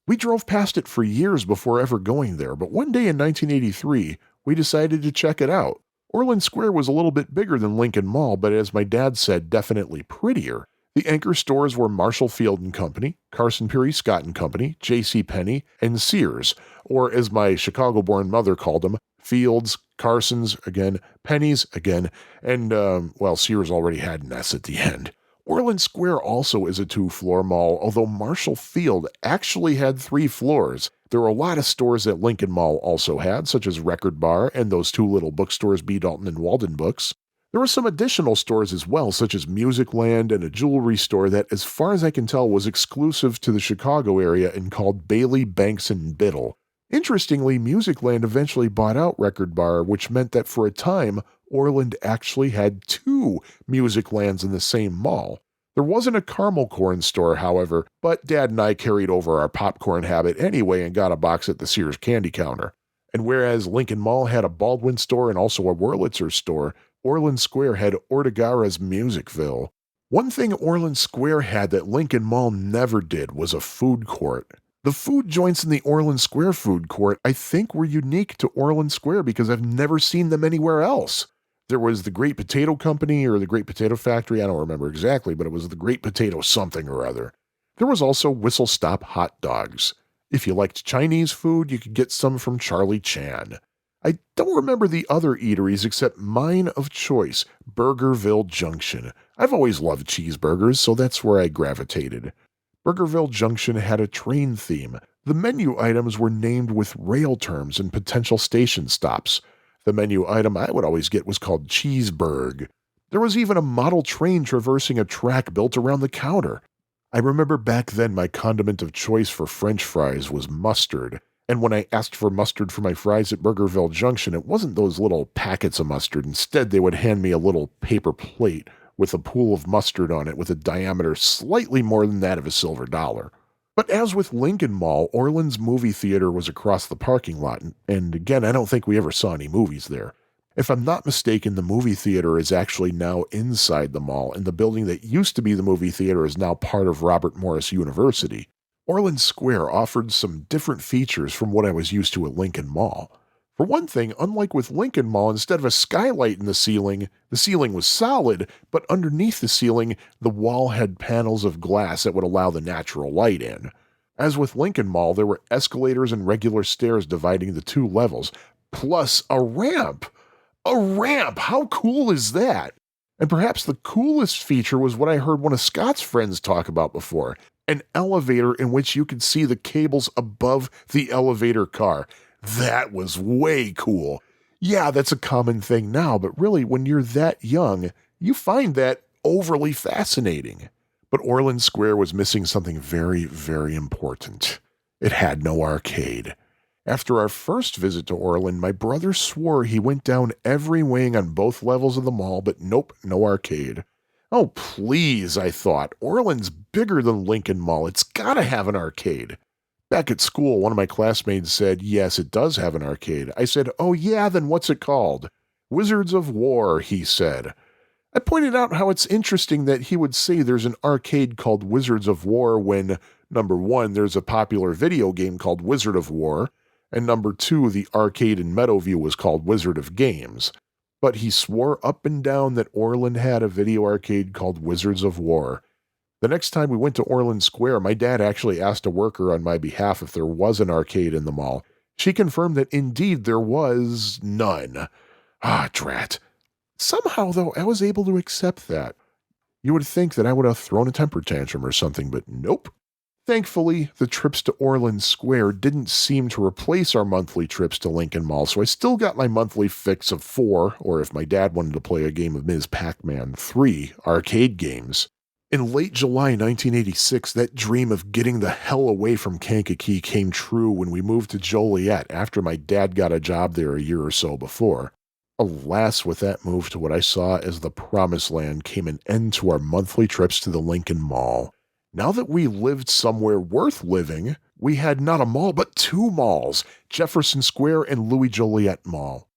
We drove past it for years before ever going there, but one day in 1983, we decided to check it out. Orland Square was a little bit bigger than Lincoln Mall, but as my dad said, definitely prettier. The anchor stores were Marshall Field and Company, Carson Peary Scott and Company, J.C. Penney, and Sears, or as my Chicago-born mother called them, Fields, Carsons, again, Pennies, again, and, Sears already had an S at the end. Orland Square also is a 2-floor mall, although Marshall Field actually had 3 floors. There were a lot of stores that Lincoln Mall also had, such as Record Bar and those 2 little bookstores, B. Dalton and Walden Books. There were some additional stores as well, such as Music Land and a jewelry store that, as far as I can tell, was exclusive to the Chicago area and called Bailey, Banks and Biddle. Interestingly, Music Land eventually bought out Record Bar, which meant that for a time, Orland actually had 2 Music Lands in the same mall. There wasn't a caramel corn store, however, but Dad and I carried over our popcorn habit anyway and got a box at the Sears candy counter. And whereas Lincoln Mall had a Baldwin store and also a Wurlitzer store, Orland Square had Ortegara's Musicville. One thing Orland Square had that Lincoln Mall never did was a food court. The food joints in the Orland Square food court, I think, were unique to Orland Square because I've never seen them anywhere else. There was the Great Potato Company or the Great Potato Factory, I don't remember exactly, but it was the Great Potato something or other. There was also Whistle Stop hot dogs. If you liked Chinese food, you could get some from Charlie Chan. I don't remember the other eateries except mine of choice, Burgerville Junction. I've always loved cheeseburgers, so that's where I gravitated. Burgerville Junction had a train theme. The menu items were named with rail terms and potential station stops. The menu item I would always get was called Cheeseburg. There was even a model train traversing a track built around the counter. I remember back then my condiment of choice for French fries was mustard. And when I asked for mustard for my fries at Burgerville Junction, it wasn't those little packets of mustard. Instead, they would hand me a little paper plate with a pool of mustard on it with a diameter slightly more than that of a silver dollar. But as with Lincoln Mall, Orland's movie theater was across the parking lot, and again, I don't think we ever saw any movies there. If I'm not mistaken, the movie theater is actually now inside the mall, and the building that used to be the movie theater is now part of Robert Morris University. Orland Square offered some different features from what I was used to at Lincoln Mall. For one thing, unlike with Lincoln Mall, instead of a skylight in the ceiling was solid, but underneath the ceiling, the wall had panels of glass that would allow the natural light in. As with Lincoln Mall, there were escalators and regular stairs dividing the 2 levels, plus a ramp. A ramp! How cool is that? And perhaps the coolest feature was what I heard one of Scott's friends talk about before. An elevator in which you could see the cables above the elevator car. That was way cool. Yeah, that's a common thing now, but really, when you're that young, you find that overly fascinating. But Orland Square was missing something very, very important. It had no arcade. After our first visit to Orland, my brother swore he went down every wing on both levels of the mall, but nope, no arcade. Oh, please, I thought. Orland's bigger than Lincoln Mall. It's gotta have an arcade. Back at school, one of my classmates said, yes, it does have an arcade. I said, oh yeah, then what's it called? Wizards of War, he said. I pointed out how it's interesting that he would say there's an arcade called Wizards of War when, number 1, there's a popular video game called Wizard of War, and number 2, the arcade in Meadowview was called Wizard of Games. But he swore up and down that Orland had a video arcade called Wizards of War. The next time we went to Orland Square, my dad actually asked a worker on my behalf if there was an arcade in the mall. She confirmed that indeed there was none. Ah, drat. Somehow, though, I was able to accept that. You would think that I would have thrown a temper tantrum or something, but nope. Thankfully, the trips to Orland Square didn't seem to replace our monthly trips to Lincoln Mall, so I still got my monthly fix of 4, or if my dad wanted to play a game of Ms. Pac-Man, 3 arcade games. In late July 1986, that dream of getting the hell away from Kankakee came true when we moved to Joliet after my dad got a job there a year or so before. Alas, with that move to what I saw as the promised land came an end to our monthly trips to the Lincoln Mall. Now that we lived somewhere worth living, we had not a mall but two malls, Jefferson Square and Louis Joliet Mall.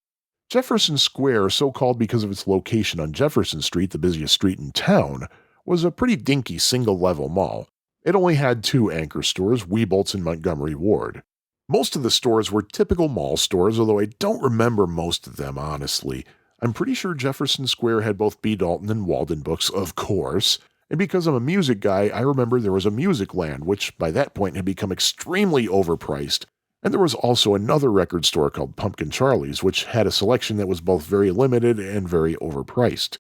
Jefferson Square, so called because of its location on Jefferson Street, the busiest street in town, was a pretty dinky single-level mall. It only had two anchor stores, Weebolt's and Montgomery Ward. Most of the stores were typical mall stores, although I don't remember most of them, honestly. I'm pretty sure Jefferson Square had both B. Dalton and Walden books, of course. And because I'm a music guy, I remember there was a Music Land, which by that point had become extremely overpriced. And there was also another record store called Pumpkin Charlie's, which had a selection that was both very limited and very overpriced.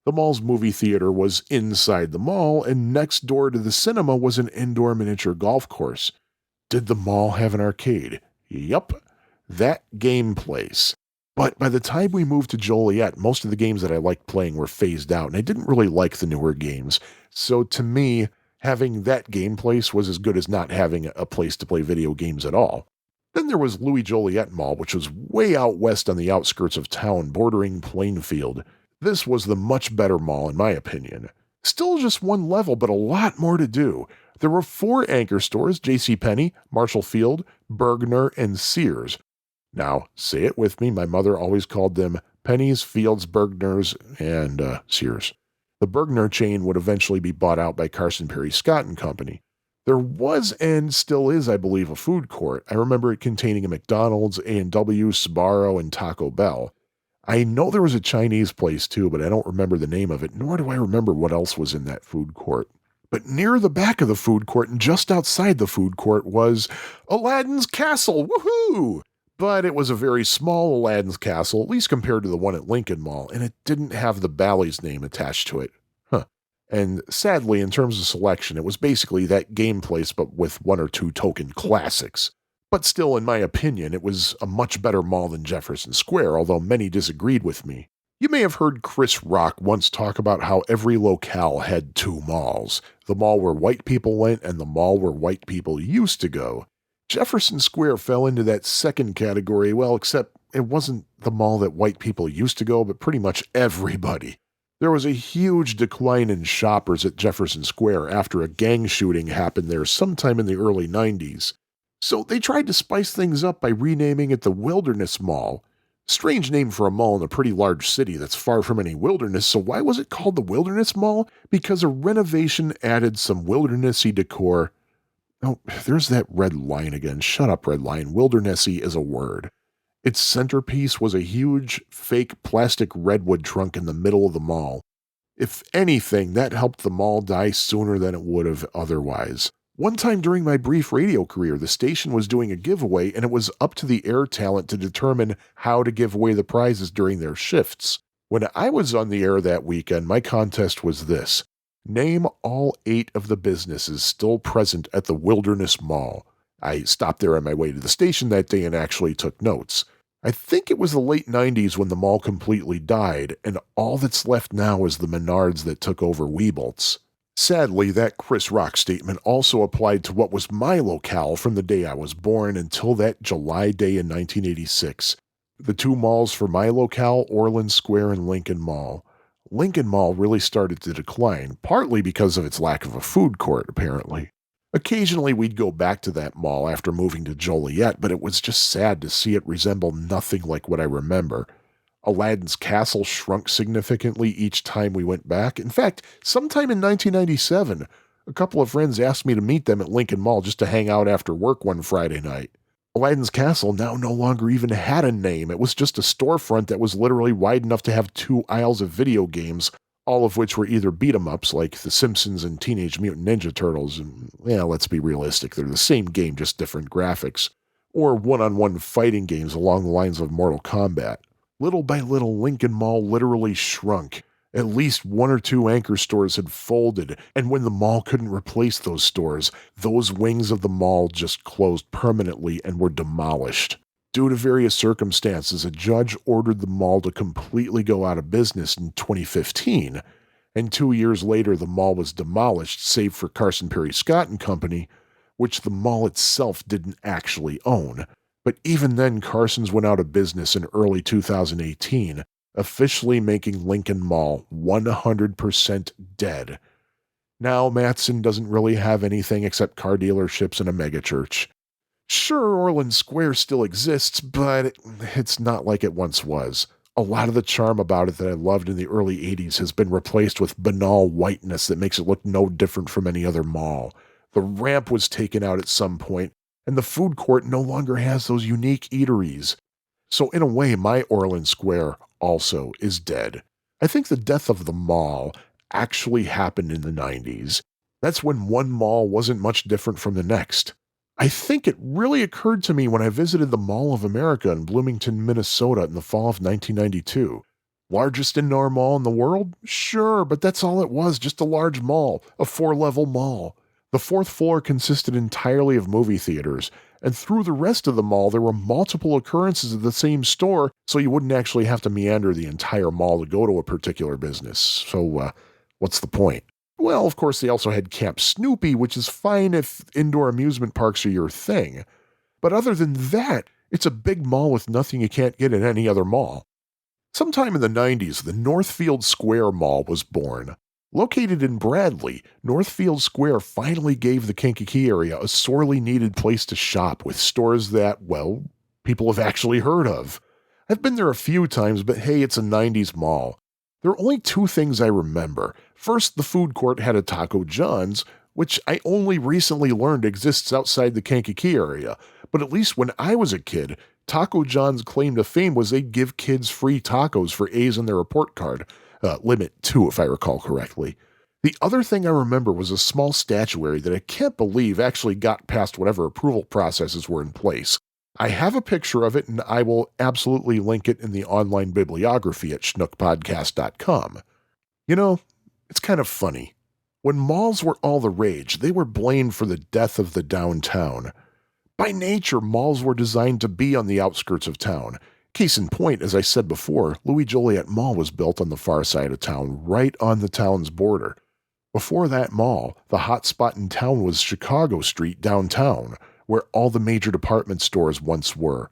The mall's movie theater was inside the mall, and next door to the cinema was an indoor miniature golf course. Did the mall have an arcade? Yup, that game place. But by the time we moved to Joliet, most of the games that I liked playing were phased out, and I didn't really like the newer games. So to me, having that game place was as good as not having a place to play video games at all. Then there was Louis Joliet Mall, which was way out west on the outskirts of town, bordering Plainfield. This was the much better mall, in my opinion. Still just one level, but a lot more to do. There were 4 anchor stores, JCPenney, Marshall Field, Bergner, and Sears. Now, say it with me, my mother always called them Penny's, Fields, Bergner's, and Sears. The Bergner chain would eventually be bought out by Carson Perry Scott and Company. There was and still is, I believe, a food court. I remember it containing a McDonald's, A&W, Sbarro, and Taco Bell. I know there was a Chinese place too, but I don't remember the name of it, nor do I remember what else was in that food court. But near the back of the food court and just outside the food court was Aladdin's Castle, woohoo! But it was a very small Aladdin's Castle, at least compared to the one at Lincoln Mall, and it didn't have the Bally's name attached to it. And sadly, in terms of selection, it was basically that game place, but with 1 or 2 token classics. But still, in my opinion, it was a much better mall than Jefferson Square, although many disagreed with me. You may have heard Chris Rock once talk about how every locale had 2 malls, the mall where white people went and the mall where white people used to go. Jefferson Square fell into that second category, well, except it wasn't the mall that white people used to go, but pretty much everybody. There was a huge decline in shoppers at Jefferson Square after a gang shooting happened there sometime in the early 90s. So they tried to spice things up by renaming it the Wilderness Mall. Strange name for a mall in a pretty large city that's far from any wilderness, so why was it called the Wilderness Mall? Because a renovation added some wildernessy decor. Oh, there's that red line again. Shut up, red line. Wildernessy is a word. Its centerpiece was a huge, fake plastic redwood trunk in the middle of the mall. If anything, that helped the mall die sooner than it would have otherwise. One time during my brief radio career, the station was doing a giveaway, and it was up to the air talent to determine how to give away the prizes during their shifts. When I was on the air that weekend, my contest was this. Name all 8 of the businesses still present at the Wilderness Mall. I stopped there on my way to the station that day and actually took notes. I think it was the late 90s when the mall completely died, and all that's left now is the Menards that took over Weebolt's. Sadly, that Chris Rock statement also applied to what was my locale from the day I was born until that July day in 1986. The 2 malls for my locale, Orland Square and Lincoln Mall. Lincoln Mall really started to decline, partly because of its lack of a food court, apparently. Occasionally we'd go back to that mall after moving to Joliet, but it was just sad to see it resemble nothing like what I remember. Aladdin's Castle shrunk significantly each time we went back. In fact, sometime in 1997, a couple of friends asked me to meet them at Lincoln Mall just to hang out after work one Friday night. Aladdin's Castle now no longer even had a name. It was just a storefront that was literally wide enough to have 2 aisles of video games, all of which were either beat-em-ups like The Simpsons and Teenage Mutant Ninja Turtles, and, let's be realistic, they're the same game, just different graphics, or one-on-one fighting games along the lines of Mortal Kombat. Little by little, Lincoln Mall literally shrunk. At least 1 or 2 anchor stores had folded, and when the mall couldn't replace those stores, those wings of the mall just closed permanently and were demolished. Due to various circumstances, a judge ordered the mall to completely go out of business in 2015, and 2 years later the mall was demolished save for Carson Perry Scott and Company, which the mall itself didn't actually own. But even then, Carson's went out of business in early 2018, officially making Lincoln Mall 100% dead. Now, Matson doesn't really have anything except car dealerships and a megachurch. Sure, Orland Square still exists, but it's not like it once was. A lot of the charm about it that I loved in the early 80s has been replaced with banal whiteness that makes it look no different from any other mall. The ramp was taken out at some point, and the food court no longer has those unique eateries. So in a way, my Orland Square also is dead. I think the death of the mall actually happened in the 90s. That's when one mall wasn't much different from the next. I think it really occurred to me when I visited the Mall of America in Bloomington, Minnesota in the fall of 1992. Largest indoor mall in the world? Sure, but that's all it was, just a large mall, a 4-level mall. The 4th floor consisted entirely of movie theaters, and through the rest of the mall there were multiple occurrences of the same store, so you wouldn't actually have to meander the entire mall to go to a particular business. So, what's the point? Well, of course, they also had Camp Snoopy, which is fine if indoor amusement parks are your thing. But other than that, it's a big mall with nothing you can't get in any other mall. Sometime in the 90s, the Northfield Square Mall was born. Located in Bradley, Northfield Square finally gave the Kankakee area a sorely needed place to shop with stores that, well, people have actually heard of. I've been there a few times, but hey, it's a 90s mall. There are only 2 things I remember. First, the food court had a Taco John's, which I only recently learned exists outside the Kankakee area. But at least when I was a kid, Taco John's claim to fame was they'd give kids free tacos for A's on their report card. Limit 2, if I recall correctly. The other thing I remember was a small statuary that I can't believe actually got past whatever approval processes were in place. I have a picture of it, and I will absolutely link it in the online bibliography at schnookpodcast.com. You know, it's kind of funny. When malls were all the rage, they were blamed for the death of the downtown. By nature, malls were designed to be on the outskirts of town. Case in point, as I said before, Louis Joliet Mall was built on the far side of town, right on the town's border. Before that mall, the hot spot in town was Chicago Street downtown, where all the major department stores once were.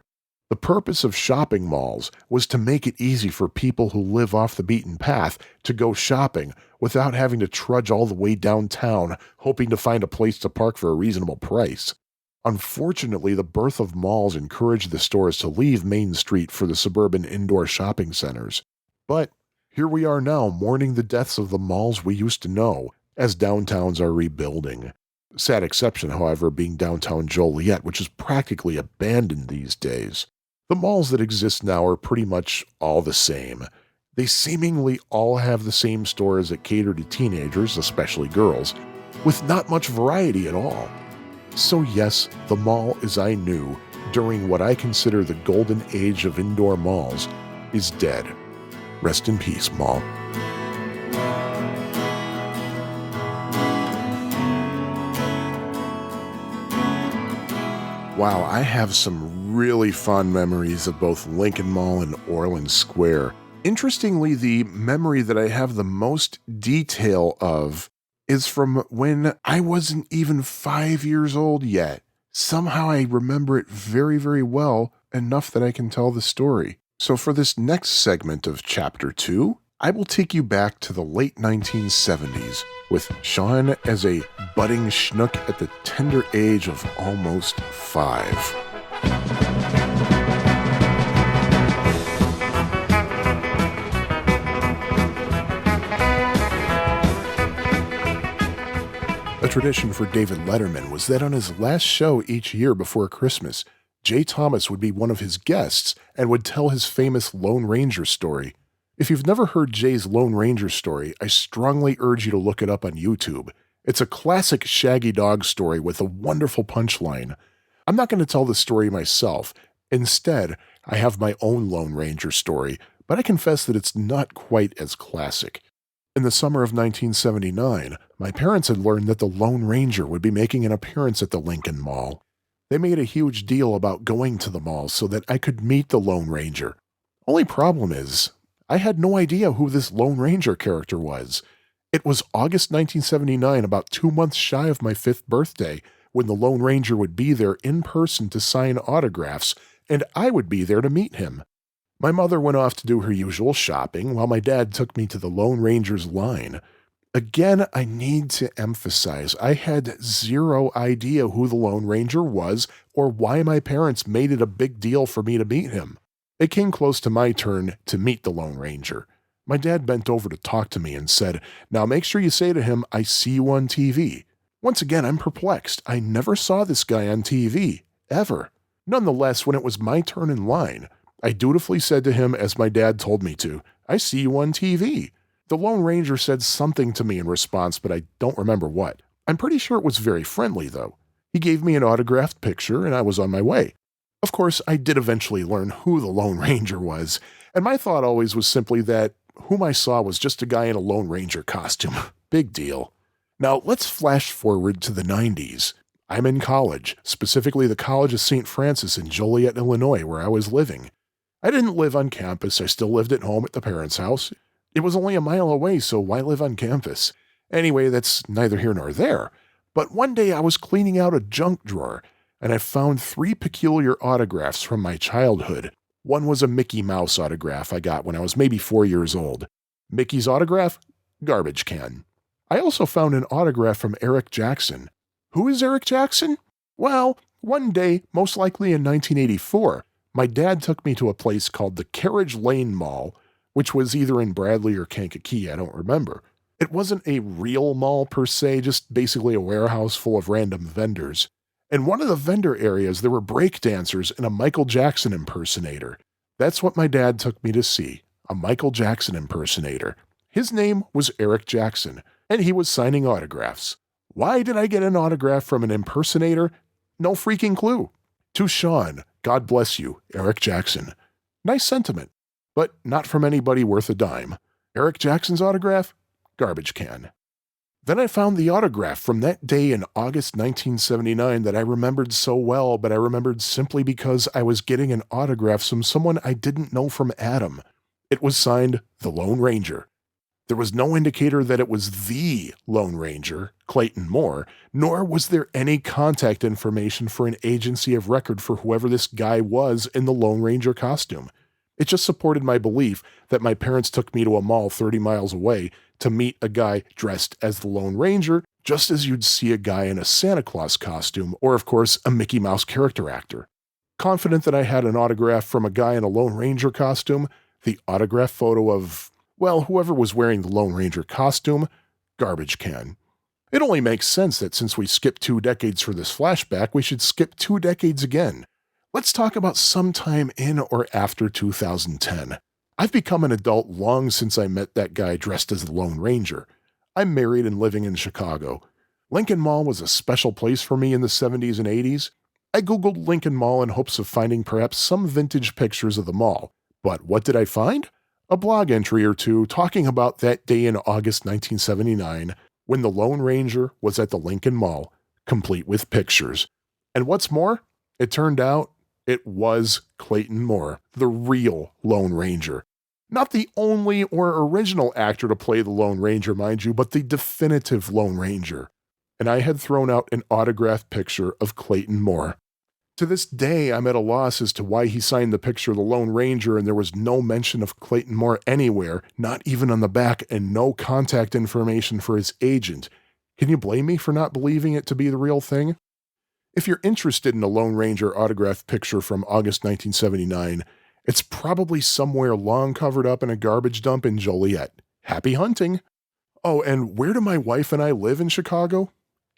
The purpose of shopping malls was to make it easy for people who live off the beaten path to go shopping without having to trudge all the way downtown hoping to find a place to park for a reasonable price. Unfortunately, the birth of malls encouraged the stores to leave Main Street for the suburban indoor shopping centers. But here we are now, mourning the deaths of the malls we used to know, as downtowns are rebuilding. Sad exception, however, being downtown Joliet, which is practically abandoned these days. The malls that exist now are pretty much all the same. They seemingly all have the same stores that cater to teenagers, especially girls, with not much variety at all. So yes, the mall as I knew, during what I consider the golden age of indoor malls, is dead. Rest in peace, mall. Wow, I have some really fond memories of both Lincoln Mall and Orland Square. Interestingly, the memory that I have the most detail of is from when I wasn't even 5 years old yet. Somehow I remember it very, very well, enough that I can tell the story. So for this next segment of Chapter 2, I will take you back to the late 1970s, with Sean as a budding schnook at the tender age of almost 5. A tradition for David Letterman was that on his last show each year before Christmas, Jay Thomas would be one of his guests and would tell his famous Lone Ranger story. If you've never heard Jay's Lone Ranger story, I strongly urge you to look it up on YouTube. It's a classic Shaggy Dog story with a wonderful punchline. I'm not going to tell the story myself. Instead, I have my own Lone Ranger story, but I confess that it's not quite as classic. In the summer of 1979, my parents had learned that the Lone Ranger would be making an appearance at the Lincoln Mall. They made a huge deal about going to the mall so that I could meet the Lone Ranger. Only problem is, I had no idea who this Lone Ranger character was. It was August 1979, about 2 months shy of my 5th birthday, when the Lone Ranger would be there in person to sign autographs, and I would be there to meet him. My mother went off to do her usual shopping, while my dad took me to the Lone Ranger's line. Again, I need to emphasize, I had zero idea who the Lone Ranger was or why my parents made it a big deal for me to meet him. It came close to my turn to meet the Lone Ranger. My dad bent over to talk to me and said, "Now make sure you say to him, 'I see you on TV.' Once again, I'm perplexed. I never saw this guy on TV, ever. Nonetheless, when it was my turn in line, I dutifully said to him, as my dad told me to, 'I see you on TV.' The Lone Ranger said something to me in response, but I don't remember what. I'm pretty sure it was very friendly, though. He gave me an autographed picture, and I was on my way. Of course, I did eventually learn who the Lone Ranger was, and my thought always was simply that whom I saw was just a guy in a Lone Ranger costume. Big deal. Now, let's flash forward to the 90s. I'm in college, specifically the College of St. Francis in Joliet, Illinois, where I was living. I didn't live on campus, I still lived at home at the parents' house. It was only a mile away, so why live on campus? Anyway, that's neither here nor there. But one day I was cleaning out a junk drawer, and I found 3 peculiar autographs from my childhood. One was a Mickey Mouse autograph I got when I was maybe 4 years old. Mickey's autograph? Garbage can. I also found an autograph from Eric Jackson. Who is Eric Jackson? Well, one day, most likely in 1984, my dad took me to a place called the Carriage Lane Mall, which was either in Bradley or Kankakee, I don't remember. It wasn't a real mall per se, just basically a warehouse full of random vendors. In one of the vendor areas, there were breakdancers and a Michael Jackson impersonator. That's what my dad took me to see, a Michael Jackson impersonator. His name was Eric Jackson, and he was signing autographs. Why did I get an autograph from an impersonator? No freaking clue. To Sean, God bless you, Eric Jackson. Nice sentiment, but not from anybody worth a dime. Eric Jackson's autograph? Garbage can. Then I found the autograph from that day in August 1979 that I remembered so well, but I remembered simply because I was getting an autograph from someone I didn't know from Adam. It was signed The Lone Ranger. There was no indicator that it was the Lone Ranger, Clayton Moore, nor was there any contact information for an agency of record for whoever this guy was in the Lone Ranger costume. It just supported my belief that my parents took me to a mall 30 miles away to meet a guy dressed as the Lone Ranger, just as you'd see a guy in a Santa Claus costume, or of course, a Mickey Mouse character actor. Confident that I had an autograph from a guy in a Lone Ranger costume, the autograph photo of, well, whoever was wearing the Lone Ranger costume, garbage can. It only makes sense that since we skipped 2 decades for this flashback, we should skip 2 decades again. Let's talk about sometime in or after 2010. I've become an adult long since I met that guy dressed as the Lone Ranger. I'm married and living in Chicago. Lincoln Mall was a special place for me in the 70s and 80s. I Googled Lincoln Mall in hopes of finding perhaps some vintage pictures of the mall. But what did I find? A blog entry or two talking about that day in August 1979 when the Lone Ranger was at the Lincoln Mall, complete with pictures. And what's more, it turned out it was Clayton Moore, the real Lone Ranger. Not the only or original actor to play the Lone Ranger, mind you, but the definitive Lone Ranger. And I had thrown out an autographed picture of Clayton Moore. To this day, I'm at a loss as to why he signed the picture of the Lone Ranger and there was no mention of Clayton Moore anywhere, not even on the back, and no contact information for his agent. Can you blame me for not believing it to be the real thing? If you're interested in a Lone Ranger autographed picture from August 1979, it's probably somewhere long covered up in a garbage dump in Joliet. Happy hunting! Oh, and where do my wife and I live in Chicago?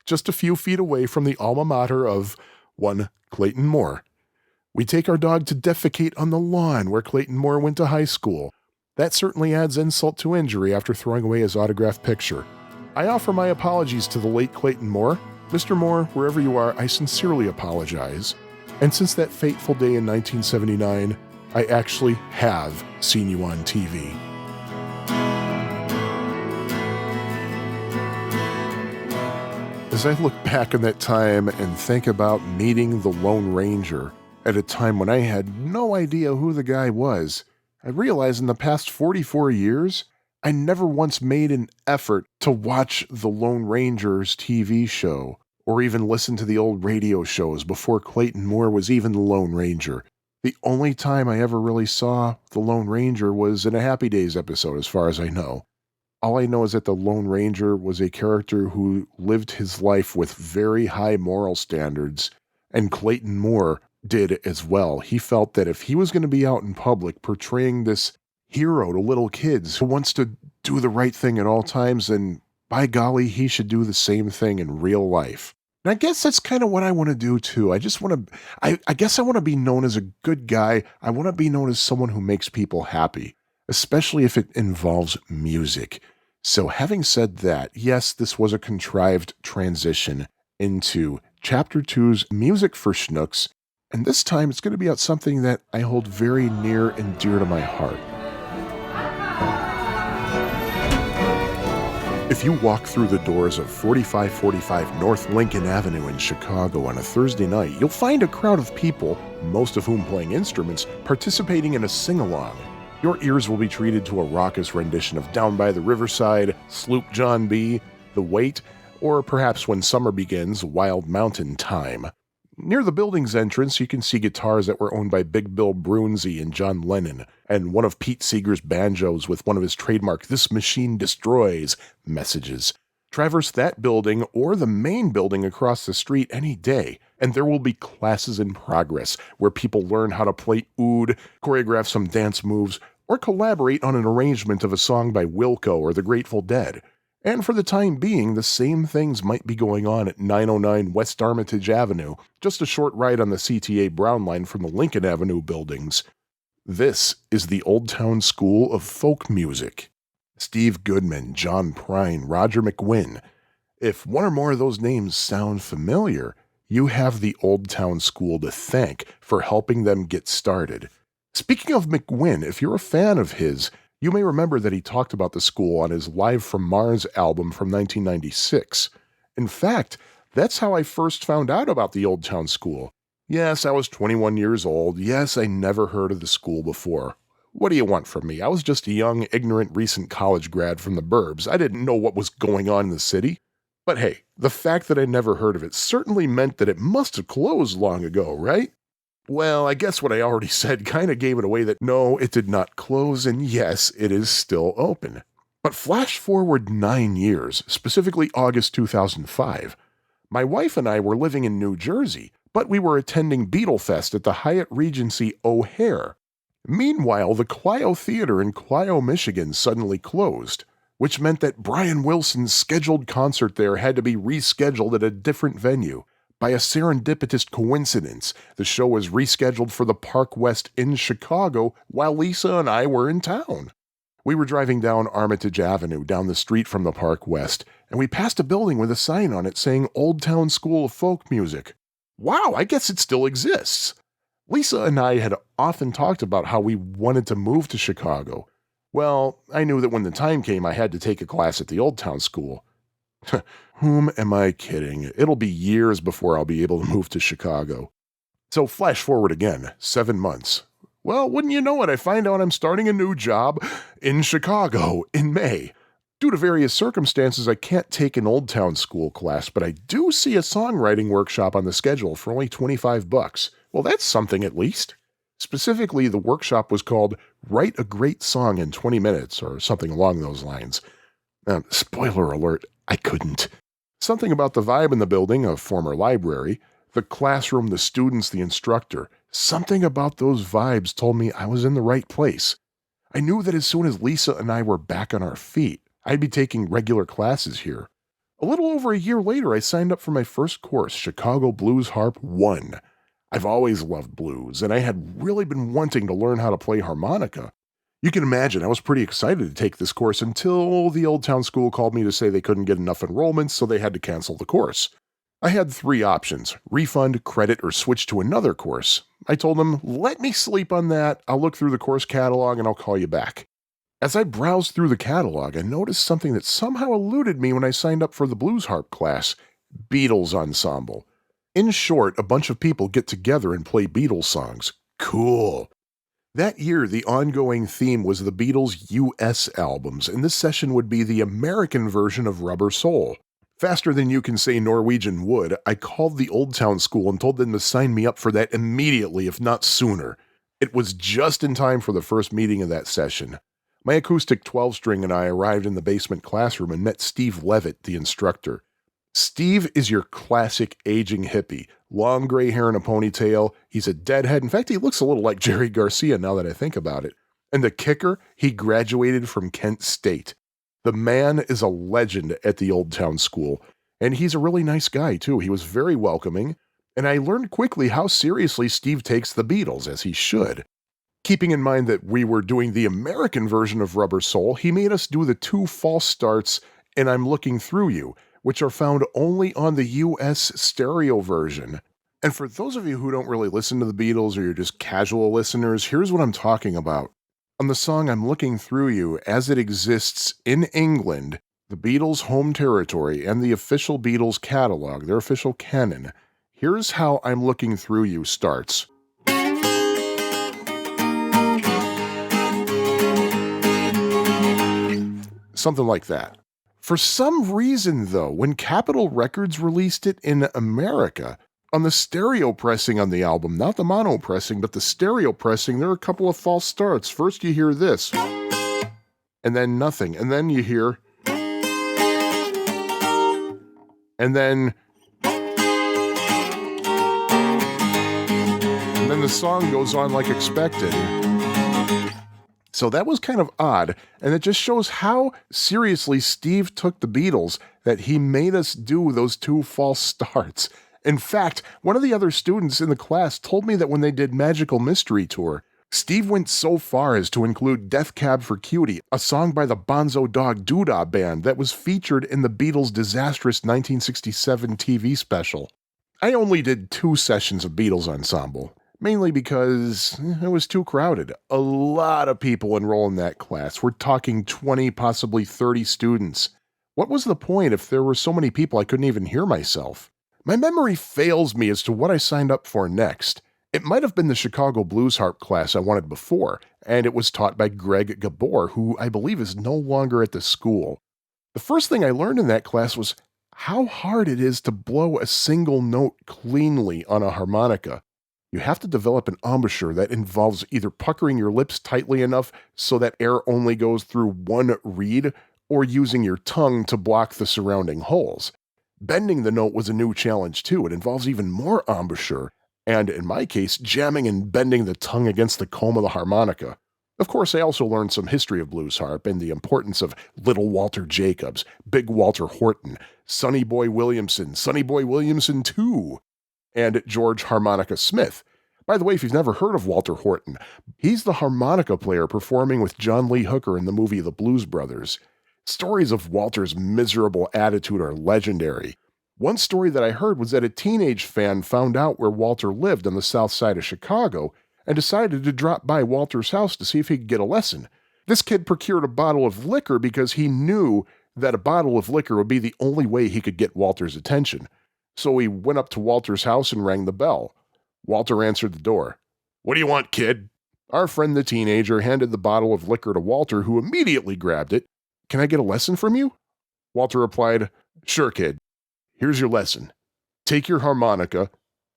Just a few feet away from the alma mater of one Clayton Moore. We take our dog to defecate on the lawn where Clayton Moore went to high school. That certainly adds insult to injury after throwing away his autographed picture. I offer my apologies to the late Clayton Moore. Mr. Moore, wherever you are, I sincerely apologize. And since that fateful day in 1979, I actually have seen you on TV. As I look back on that time and think about meeting the Lone Ranger at a time when I had no idea who the guy was, I realize in the past 44 years, I never once made an effort to watch the Lone Ranger's TV show or even listen to the old radio shows before Clayton Moore was even the Lone Ranger. The only time I ever really saw the Lone Ranger was in a Happy Days episode, as far as I know. All I know is that the Lone Ranger was a character who lived his life with very high moral standards, and Clayton Moore did as well. He felt that if he was going to be out in public portraying this hero to little kids who wants to do the right thing at all times, then by golly, he should do the same thing in real life. And I guess that's kind of what I want to do too. I just want to, I guess I want to be known as a good guy. I want to be known as someone who makes people happy, especially if it involves music. So having said that, yes, this was a contrived transition into Chapter 2's Music for Schnooks, and this time it's going to be about something that I hold very near and dear to my heart. If you walk through the doors of 4545 North Lincoln Avenue in Chicago on a Thursday night, you'll find a crowd of people, most of whom playing instruments, participating in a sing-along. Your ears will be treated to a raucous rendition of Down by the Riverside, Sloop John B., The Wait, or perhaps When Summer Begins, Wild Mountain Time. Near the building's entrance, you can see guitars that were owned by Big Bill Broonzy and John Lennon, and one of Pete Seeger's banjos with one of his trademark "This Machine Destroys" messages. Traverse that building or the main building across the street any day, and there will be classes in progress where people learn how to play oud, choreograph some dance moves, or collaborate on an arrangement of a song by Wilco or the Grateful Dead. And for the time being, the same things might be going on at 909 West Armitage Avenue, just a short ride on the CTA Brown line from the Lincoln Avenue buildings. This is the Old Town School of Folk Music. Steve Goodman, John Prine, Roger McGuinn. If one or more of those names sound familiar, you have the Old Town School to thank for helping them get started. Speaking of McGuinn, if you're a fan of his, you may remember that he talked about the school on his Live from Mars album from 1996. In fact, that's how I first found out about the Old Town School. Yes, I was 21 years old. Yes, I never heard of the school before. What do you want from me? I was just a young, ignorant, recent college grad from the burbs. I didn't know what was going on in the city. But hey, the fact that I never heard of it certainly meant that it must have closed long ago, right? Well, I guess what I already said kind of gave it away that no, it did not close, and yes, it is still open. But flash forward 9 years, specifically August 2005. My wife and I were living in New Jersey, but we were attending Beatlefest at the Hyatt Regency O'Hare. Meanwhile, the Clio Theater in Clio, Michigan suddenly closed, which meant that Brian Wilson's scheduled concert there had to be rescheduled at a different venue. By a serendipitous coincidence, the show was rescheduled for the Park West in Chicago while Lisa and I were in town. We were driving down Armitage Avenue down the street from the Park West, and we passed a building with a sign on it saying Old Town School of Folk Music. Wow, I guess it still exists. Lisa and I had often talked about how we wanted to move to Chicago. Well, I knew that when the time came, I had to take a class at the Old Town School. Whom am I kidding? It'll be years before I'll be able to move to Chicago. So flash forward again, 7 months. Well, wouldn't you know it, I find out I'm starting a new job in Chicago in May. Due to various circumstances, I can't take an Old Town School class, but I do see a songwriting workshop on the schedule for only $25. Well, that's something at least. Specifically, the workshop was called Write a Great Song in 20 Minutes, or something along those lines. Spoiler alert, I couldn't. Something about the vibe in the building, a former library, the classroom, the students, the instructor, something about those vibes told me I was in the right place. I knew that as soon as Lisa and I were back on our feet, I'd be taking regular classes here. A little over a year later, I signed up for my first course, Chicago Blues Harp 1. I've always loved blues, and I had really been wanting to learn how to play harmonica. You can imagine I was pretty excited to take this course until the Old Town School called me to say they couldn't get enough enrollments, so they had to cancel the course. I had 3 options: refund, credit, or switch to another course. I told them, let me sleep on that, I'll look through the course catalog and I'll call you back. As I browsed through the catalog, I noticed something that somehow eluded me when I signed up for the blues harp class: Beatles Ensemble. In short, a bunch of people get together and play Beatles songs. Cool. That year, the ongoing theme was the Beatles' US albums, and this session would be the American version of Rubber Soul. Faster than you can say Norwegian wood, I called the Old Town School and told them to sign me up for that immediately, if not sooner. It was just in time for the first meeting of that session. My acoustic 12-string and I arrived in the basement classroom and met Steve Levitt, the instructor. Steve is your classic aging hippie. Long gray hair and a ponytail. He's a deadhead. In fact, he looks a little like Jerry Garcia now that I think about it. And the kicker, he graduated from Kent State. The man is a legend at the Old Town School. And he's a really nice guy, too. He was very welcoming. And I learned quickly how seriously Steve takes the Beatles, as he should. Keeping in mind that we were doing the American version of Rubber Soul, he made us do the 2 false starts and I'm Looking Through You, which are found only on the US stereo version. And for those of you who don't really listen to the Beatles or you're just casual listeners, here's what I'm talking about. On the song I'm Looking Through You, as it exists in England, the Beatles' home territory, and the official Beatles catalog, their official canon, here's how I'm Looking Through You starts. Something like that. For some reason, though, when Capitol Records released it in America, on the stereo pressing on the album, not the mono pressing, but the stereo pressing, there are a couple of false starts. First you hear this, and then nothing, and then you hear, and then the song goes on like expected. So that was kind of odd, and it just shows how seriously Steve took the Beatles that he made us do those 2 false starts. In fact, one of the other students in the class told me that when they did Magical Mystery Tour, Steve went so far as to include Death Cab for Cutie, a song by the Bonzo Dog Doodah Band that was featured in the Beatles' disastrous 1967 TV special. I only did 2 sessions of Beatles Ensemble. Mainly because it was too crowded. A lot of people enroll in that class. We're talking 20, possibly 30 students. What was the point if there were so many people I couldn't even hear myself? My memory fails me as to what I signed up for next. It might have been the Chicago Blues Harp class I wanted before, and it was taught by Greg Gabor, who I believe is no longer at the school. The first thing I learned in that class was how hard it is to blow a single note cleanly on a harmonica. You have to develop an embouchure that involves either puckering your lips tightly enough so that air only goes through one reed, or using your tongue to block the surrounding holes. Bending the note was a new challenge too. It involves even more embouchure, and in my case, jamming and bending the tongue against the comb of the harmonica. Of course, I also learned some history of blues harp and the importance of Little Walter Jacobs, Big Walter Horton, Sonny Boy Williamson II, and George Harmonica Smith. By the way, if you've never heard of Walter Horton, he's the harmonica player performing with John Lee Hooker in the movie The Blues Brothers. Stories of Walter's miserable attitude are legendary. One story that I heard was that a teenage fan found out where Walter lived on the south side of Chicago and decided to drop by Walter's house to see if he could get a lesson. This kid procured a bottle of liquor because he knew that a bottle of liquor would be the only way he could get Walter's attention. So he went up to Walter's house and rang the bell. Walter answered the door. "What do you want, kid?" Our friend the teenager handed the bottle of liquor to Walter, who immediately grabbed it. "Can I get a lesson from you?" Walter replied, "Sure, kid. Here's your lesson. Take your harmonica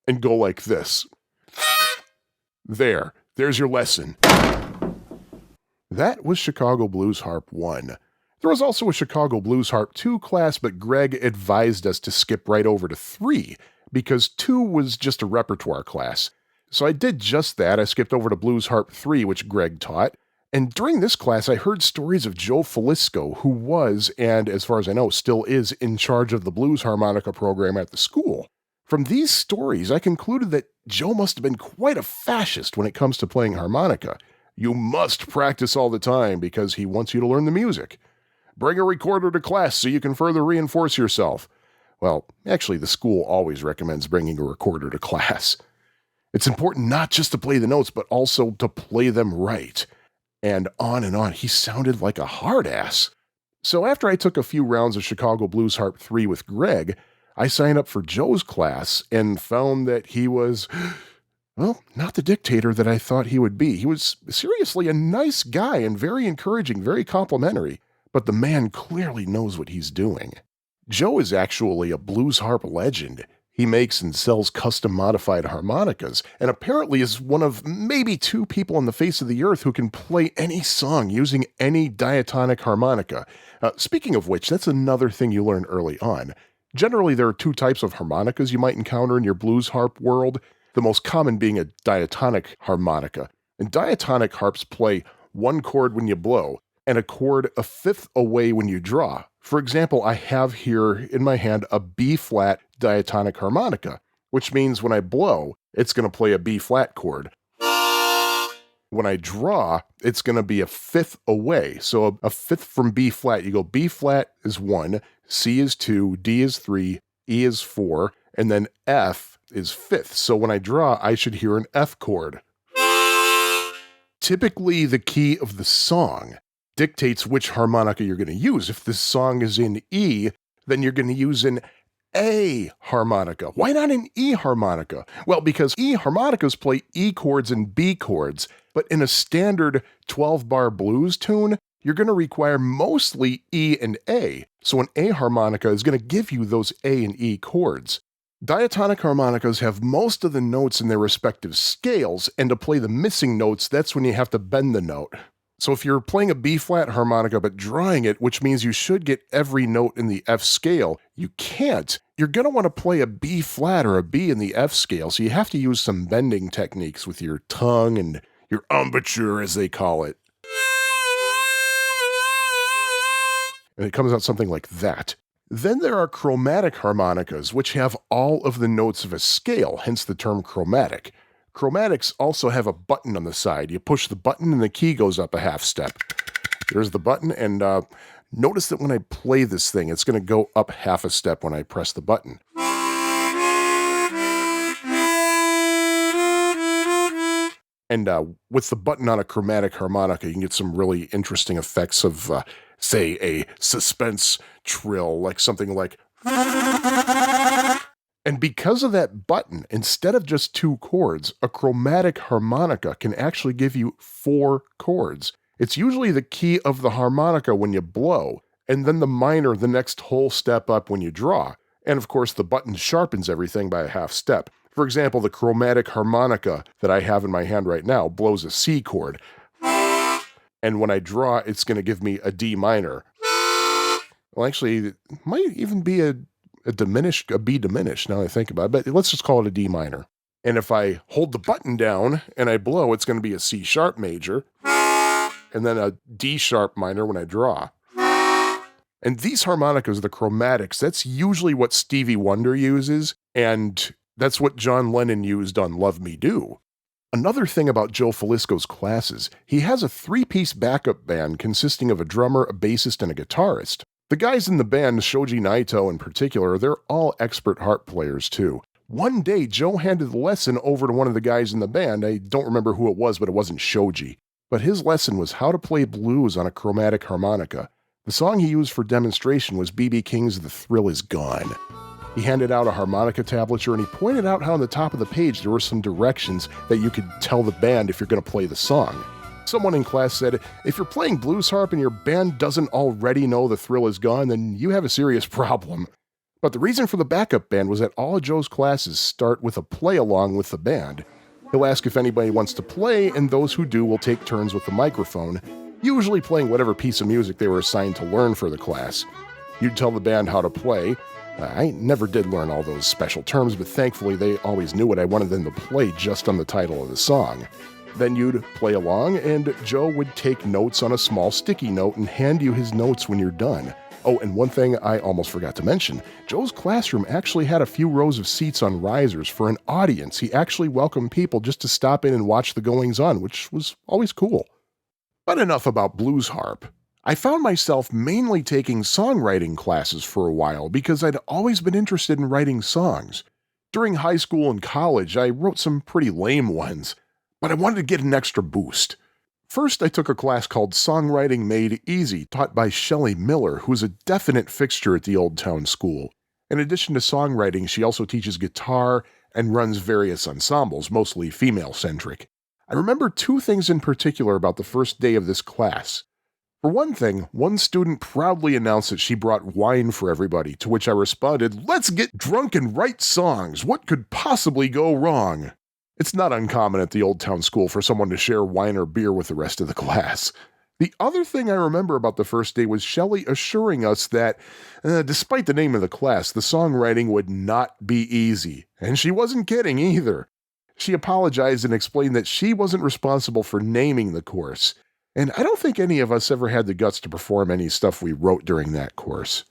and go like this. There's your lesson." That was Chicago Blues Harp 1. There was also a Chicago Blues Harp 2 class, but Greg advised us to skip right over to 3, because 2 was just a repertoire class. So I did just that. I skipped over to Blues Harp 3, which Greg taught. And during this class, I heard stories of Joe Falisco, who was, and as far as I know, still is, in charge of the blues harmonica program at the school. From these stories, I concluded that Joe must have been quite a fascist when it comes to playing harmonica. You must practice all the time because he wants you to learn the music. Bring a recorder to class so you can further reinforce yourself. Well, actually, the school always recommends bringing a recorder to class. It's important not just to play the notes, but also to play them right. And on. He sounded like a hard ass. So after I took a few rounds of Chicago Blues Harp 3 with Greg, I signed up for Joe's class and found that he was Well, not the dictator that I thought he would be. He was seriously a nice guy and very encouraging, very complimentary, but the man clearly knows what he's doing. Joe is actually a blues harp legend. He makes and sells custom modified harmonicas, and apparently is one of maybe 2 people on the face of the earth who can play any song using any diatonic harmonica. Speaking of which, that's another thing you learn early on. Generally, there are 2 types of harmonicas you might encounter in your blues harp world, the most common being a diatonic harmonica. And diatonic harps play 1 chord when you blow, and a chord a 5th away when you draw. For example, I have here in my hand a B-flat diatonic harmonica, which means when I blow, it's going to play a B-flat chord. When I draw, it's going to be a 5th away. So a 5th from B-flat, you go B-flat is 1, C is 2, D is 3, E is 4, and then F is 5th. So when I draw, I should hear an F chord. Typically, the key of the song dictates which harmonica you're going to use. If this song is in E, then you're going to use an A harmonica. Why not an E harmonica? Well, because E harmonicas play E chords and B chords, but in a standard 12-bar blues tune, you're going to require mostly E and A. So an A harmonica is going to give you those A and E chords. Diatonic harmonicas have most of the notes in their respective scales, and to play the missing notes, that's when you have to bend the note. So if you're playing a B-flat harmonica but drawing it, which means you should get every note in the F scale, you can't. You're going to want to play a B-flat or a B in the F scale, so you have to use some bending techniques with your tongue and your embouchure, as they call it. And it comes out something like that. Then there are chromatic harmonicas, which have all of the notes of a scale, hence the term chromatic. Chromatics also have a button on the side. You push the button and the key goes up a half step. There's the button, and notice that when I play this thing, it's going to go up half a step when I press the button. And with the button on a chromatic harmonica, you can get some really interesting effects of, say, a suspense trill, like something like... And because of that button, instead of just 2 chords, a chromatic harmonica can actually give you 4 chords. It's usually the key of the harmonica when you blow, and then the minor the next whole step up when you draw. And of course, the button sharpens everything by a half step. For example, the chromatic harmonica that I have in my hand right now blows a C chord. And when I draw, it's going to give me a D minor. Well, actually, it might even be a B diminished, now that I think about it, but let's just call it a D minor. And if I hold the button down and I blow, it's going to be a C sharp major, and then a D sharp minor when I draw. And these harmonicas, the chromatics, that's usually what Stevie Wonder uses, and that's what John Lennon used on Love Me Do. Another thing about Joe Falisco's classes, he has a 3-piece backup band consisting of a drummer, a bassist, and a guitarist. The guys in the band, Shoji Naito in particular, they're all expert harp players too. One day, Joe handed the lesson over to one of the guys in the band. I don't remember who it was, but it wasn't Shoji. But his lesson was how to play blues on a chromatic harmonica. The song he used for demonstration was B.B. King's The Thrill Is Gone. He handed out a harmonica tablature and he pointed out how on the top of the page there were some directions that you could tell the band if you're going to play the song. Someone in class said, if you're playing blues harp and your band doesn't already know The Thrill Is Gone, then you have a serious problem. But the reason for the backup band was that all of Joe's classes start with a play-along with the band. He'll ask if anybody wants to play, and those who do will take turns with the microphone, usually playing whatever piece of music they were assigned to learn for the class. You'd tell the band how to play. I never did learn all those special terms, but thankfully they always knew what I wanted them to play just on the title of the song. Then you'd play along, and Joe would take notes on a small sticky note and hand you his notes when you're done. Oh, and one thing I almost forgot to mention, Joe's classroom actually had a few rows of seats on risers for an audience. He actually welcomed people just to stop in and watch the goings-on, which was always cool. But enough about blues harp. I found myself mainly taking songwriting classes for a while because I'd always been interested in writing songs. During high school and college, I wrote some pretty lame ones, but I wanted to get an extra boost. First, I took a class called Songwriting Made Easy, taught by Shelley Miller, who's a definite fixture at the Old Town School. In addition to songwriting, she also teaches guitar, and runs various ensembles, mostly female-centric. I remember two things in particular about the first day of this class. For one thing, one student proudly announced that she brought wine for everybody, to which I responded, "Let's get drunk and write songs. What could possibly go wrong?" It's not uncommon at the Old Town School for someone to share wine or beer with the rest of the class. The other thing I remember about the first day was Shelley assuring us that, despite the name of the class, the songwriting would not be easy. And she wasn't kidding either. She apologized and explained that she wasn't responsible for naming the course. And I don't think any of us ever had the guts to perform any stuff we wrote during that course.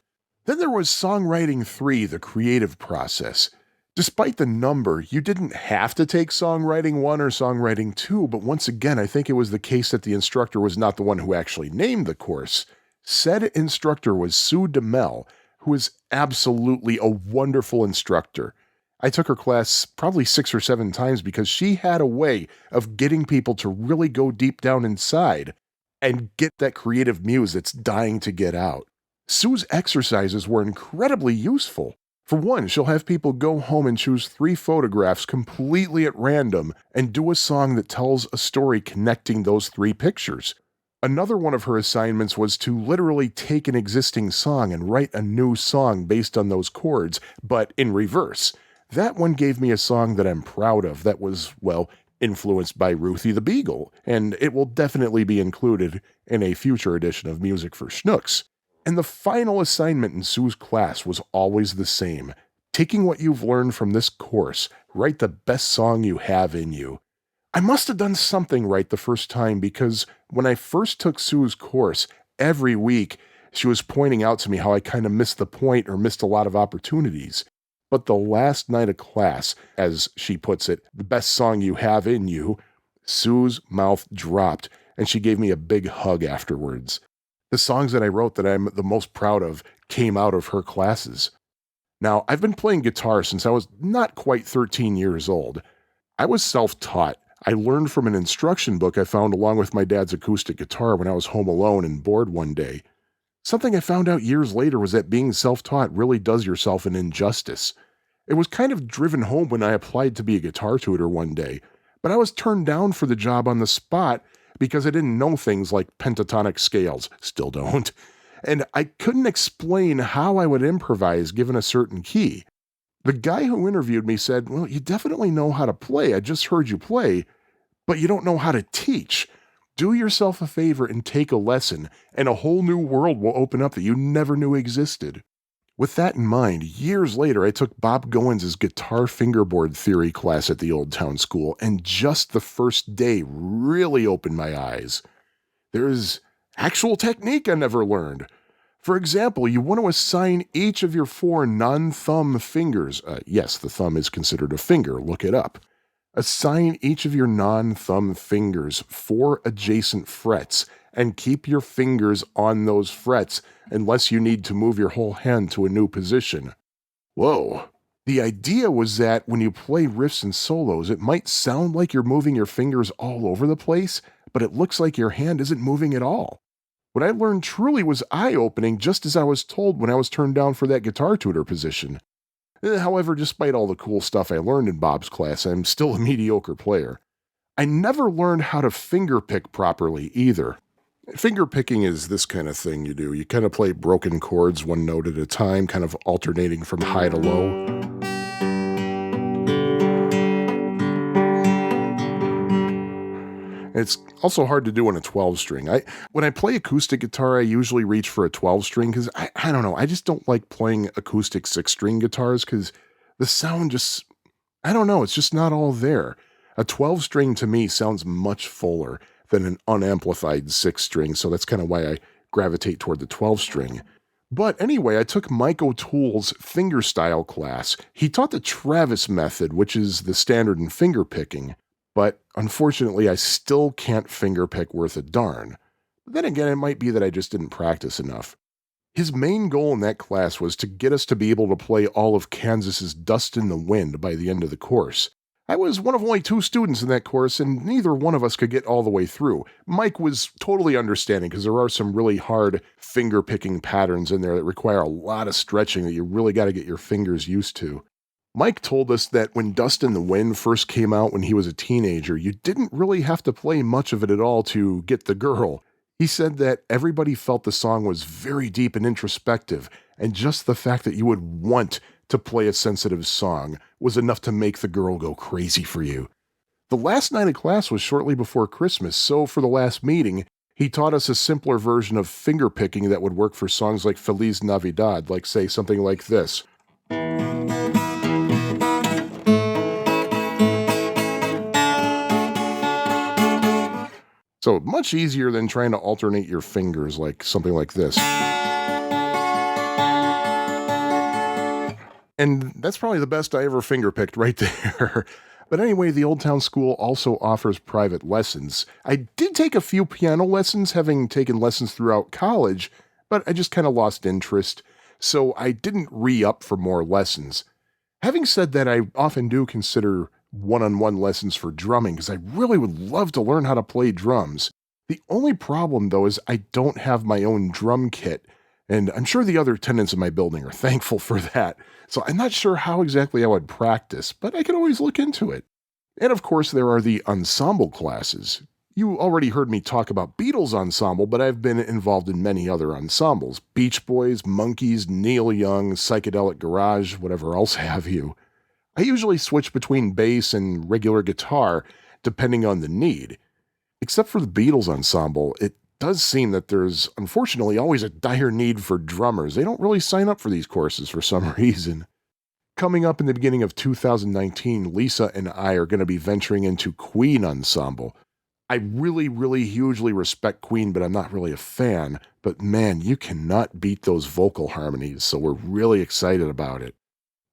Then there was Songwriting 3, the creative process. Despite the number, you didn't have to take Songwriting 1 or Songwriting 2, but once again, I think it was the case that the instructor was not the one who actually named the course. Said instructor was Sue DeMel, who is absolutely a wonderful instructor. I took her class probably 6 or 7 times because she had a way of getting people to really go deep down inside and get that creative muse that's dying to get out. Sue's exercises were incredibly useful. For one, she'll have people go home and choose 3 photographs completely at random and do a song that tells a story connecting those 3 pictures. Another one of her assignments was to literally take an existing song and write a new song based on those chords, but in reverse. That one gave me a song that I'm proud of that was, well, influenced by Ruthie the Beagle, and it will definitely be included in a future edition of Music for Schnooks. And the final assignment in Sue's class was always the same. Taking what you've learned from this course, write the best song you have in you. I must have done something right the first time because when I first took Sue's course, every week she was pointing out to me how I kind of missed the point or missed a lot of opportunities. But the last night of class, as she puts it, the best song you have in you, Sue's mouth dropped and she gave me a big hug afterwards. The songs that I wrote that I'm the most proud of came out of her classes. Now, I've been playing guitar since I was not quite 13 years old. I was self-taught. I learned from an instruction book I found along with my dad's acoustic guitar when I was home alone and bored one day. Something I found out years later was that being self-taught really does yourself an injustice. It was kind of driven home when I applied to be a guitar tutor one day, but I was turned down for the job on the spot because I didn't know things like pentatonic scales, still don't, and I couldn't explain how I would improvise given a certain key. The guy who interviewed me said, "Well, you definitely know how to play, I just heard you play, but you don't know how to teach. Do yourself a favor and take a lesson, and a whole new world will open up that you never knew existed." With that in mind, years later I took Bob Goins' guitar fingerboard theory class at the Old Town School, and just the first day really opened my eyes. There's actual technique I never learned. For example, you want to assign each of your 4 non-thumb fingers. Yes, the thumb is considered a finger, look it up. Assign each of your non-thumb fingers 4 adjacent frets and keep your fingers on those frets unless you need to move your whole hand to a new position. Whoa. The idea was that when you play riffs and solos, it might sound like you're moving your fingers all over the place, but it looks like your hand isn't moving at all. What I learned truly was eye-opening, just as I was told when I was turned down for that guitar tutor position. However, despite all the cool stuff I learned in Bob's class, I'm still a mediocre player. I never learned how to fingerpick properly either. Fingerpicking is this kind of thing you do. You kind of play broken chords one note at a time, kind of alternating from high to low. It's also hard to do on a 12-string. When I play acoustic guitar, I usually reach for a 12-string because I don't know. I just don't like playing acoustic 6-string guitars because the sound just, I don't know. It's just not all there. A 12-string to me sounds much fuller than an unamplified 6-string, so that's kind of why I gravitate toward the 12-string. But anyway, I took Mike O'Toole's fingerstyle class. He taught the Travis method, which is the standard in fingerpicking. But unfortunately, I still can't fingerpick worth a darn. But then again, it might be that I just didn't practice enough. His main goal in that class was to get us to be able to play all of Kansas's Dust in the Wind by the end of the course. I was one of only 2 students in that course, and neither one of us could get all the way through. Mike was totally understanding because there are some really hard finger-picking patterns in there that require a lot of stretching that you really got to get your fingers used to. Mike told us that when Dust in the Wind first came out when he was a teenager, you didn't really have to play much of it at all to get the girl. He said that everybody felt the song was very deep and introspective, and just the fact that you would want to play a sensitive song was enough to make the girl go crazy for you. The last night of class was shortly before Christmas, so for the last meeting, he taught us a simpler version of fingerpicking that would work for songs like Feliz Navidad, like say something like this. So much easier than trying to alternate your fingers like something like this. And that's probably the best I ever fingerpicked right there. But anyway, the Old Town School also offers private lessons. I did take a few piano lessons, having taken lessons throughout college, but I just kind of lost interest, so I didn't re-up for more lessons. Having said that, I often do consider one-on-one lessons for drumming, because I really would love to learn how to play drums. The only problem, though, is I don't have my own drum kit, and I'm sure the other tenants in my building are thankful for that. So I'm not sure how exactly I would practice, but I can always look into it. And of course, there are the ensemble classes. You already heard me talk about Beatles Ensemble, but I've been involved in many other ensembles. Beach Boys, Monkees, Neil Young, Psychedelic Garage, whatever else have you. I usually switch between bass and regular guitar, depending on the need. Except for the Beatles Ensemble, it does seem that there's unfortunately always a dire need for drummers. They don't really sign up for these courses for some reason. Coming up in the beginning of 2019, Lisa and I are going to be venturing into Queen Ensemble. I really hugely respect Queen, but I'm not really a fan. But man, you cannot beat those vocal harmonies, so we're really excited about it.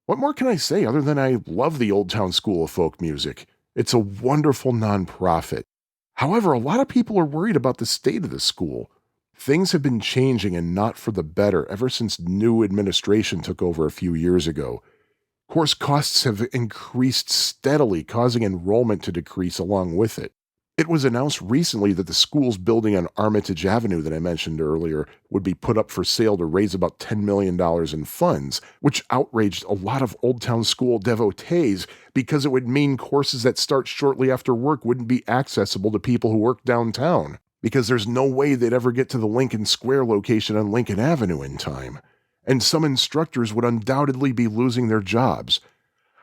What more can I say other than I love the Old Town School of Folk Music? It's a wonderful nonprofit. However, a lot of people are worried about the state of the school. Things have been changing and not for the better ever since new administration took over a few years ago. Course costs have increased steadily, causing enrollment to decrease along with it. It was announced recently that the school's building on Armitage Avenue that I mentioned earlier would be put up for sale to raise about $10 million in funds, which outraged a lot of Old Town School devotees because it would mean courses that start shortly after work wouldn't be accessible to people who work downtown, because there's no way they'd ever get to the Lincoln Square location on Lincoln Avenue in time. And some instructors would undoubtedly be losing their jobs.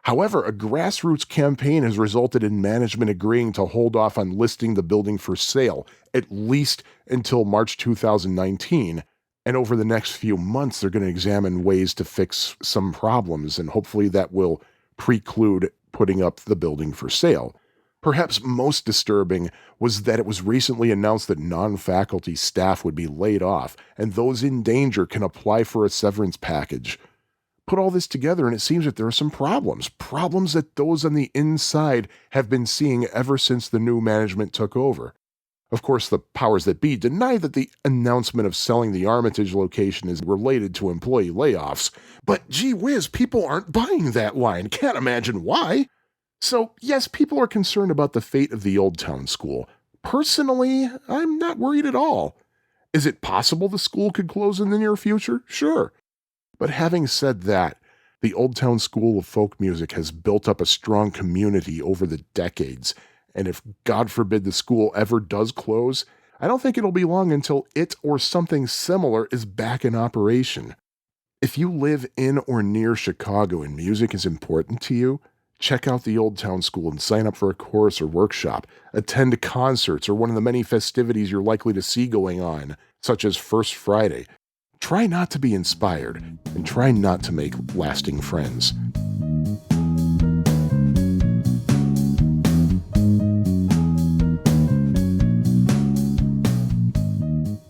However, a grassroots campaign has resulted in management agreeing to hold off on listing the building for sale, at least until March 2019. And over the next few months, they're going to examine ways to fix some problems, and hopefully that will preclude putting up the building for sale. Perhaps most disturbing was that it was recently announced that non-faculty staff would be laid off, and those in danger can apply for a severance package. Put all this together, and it seems that there are some problems that those on the inside have been seeing ever since the new management took over. Of course, the powers that be deny that the announcement of selling the Armitage location is related to employee layoffs, but gee whiz, people aren't buying that line. Can't imagine why. So, yes, people are concerned about the fate of the Old Town School. Personally, I'm not worried at all. Is it possible the school could close in the near future? Sure. But having said that, the Old Town School of Folk Music has built up a strong community over the decades, and if, God forbid, the school ever does close, I don't think it'll be long until it or something similar is back in operation. If you live in or near Chicago and music is important to you, check out the Old Town School and sign up for a course or workshop, attend concerts or one of the many festivities you're likely to see going on, such as First Friday. Try not to be inspired, and try not to make lasting friends.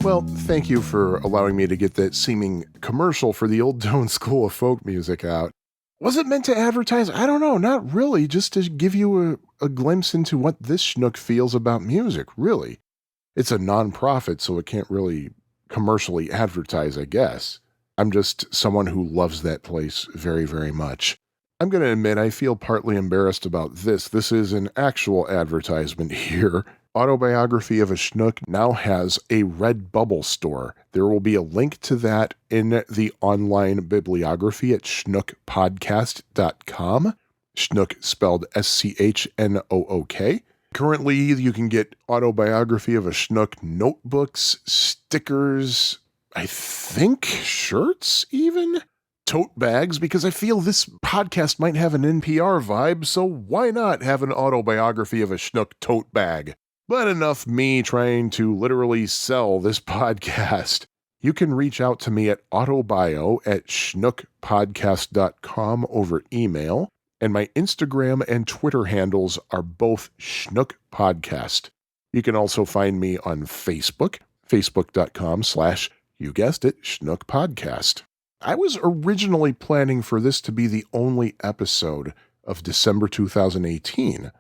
Well, thank you for allowing me to get that seeming commercial for the Old Town School of Folk Music out. Was it meant to advertise? I don't know, not really, just to give you a glimpse into what this schnook feels about music, really. It's a non-profit, so it can't really commercially advertise, I guess. I'm just someone who loves that place very much. I'm going to admit I feel partly embarrassed about this. This is an actual advertisement here. Autobiography of a Schnook now has a Redbubble store. There will be a link to that in the online bibliography at schnookpodcast.com. Schnook spelled Schnook. Currently, you can get Autobiography of a Schnook notebooks, stickers, I think shirts even? Tote bags, because I feel this podcast might have an NPR vibe, so why not have an Autobiography of a Schnook tote bag? But enough me trying to literally sell this podcast. You can reach out to me at autobio@schnookpodcast.com over email, and my Instagram and Twitter handles are both Schnook Podcast. You can also find me on Facebook, facebook.com/ you guessed it, Schnook Podcast. I was originally planning for this to be the only episode of December 2018.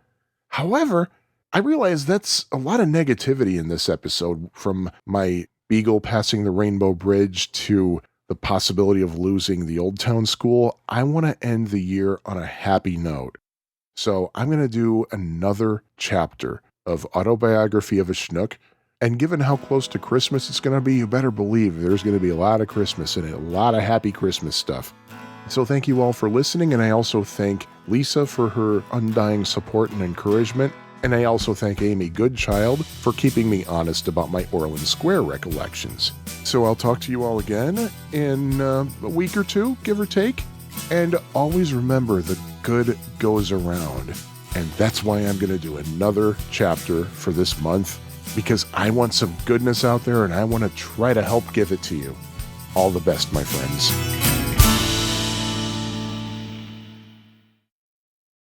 However, I realize that's a lot of negativity in this episode, from my beagle passing the Rainbow Bridge to the possibility of losing the Old Town School. I want to end the year on a happy note. So I'm going to do another chapter of Autobiography of a Schnook. And given how close to Christmas it's going to be, you better believe there's going to be a lot of Christmas in it, a lot of happy Christmas stuff. So thank you all for listening, and I also thank Lisa for her undying support and encouragement. And I also thank Amy Goodchild for keeping me honest about my Orland Square recollections. So I'll talk to you all again in a week or two, give or take. And always remember, the good goes around. And that's why I'm going to do another chapter for this month, because I want some goodness out there and I want to try to help give it to you. All the best, my friends.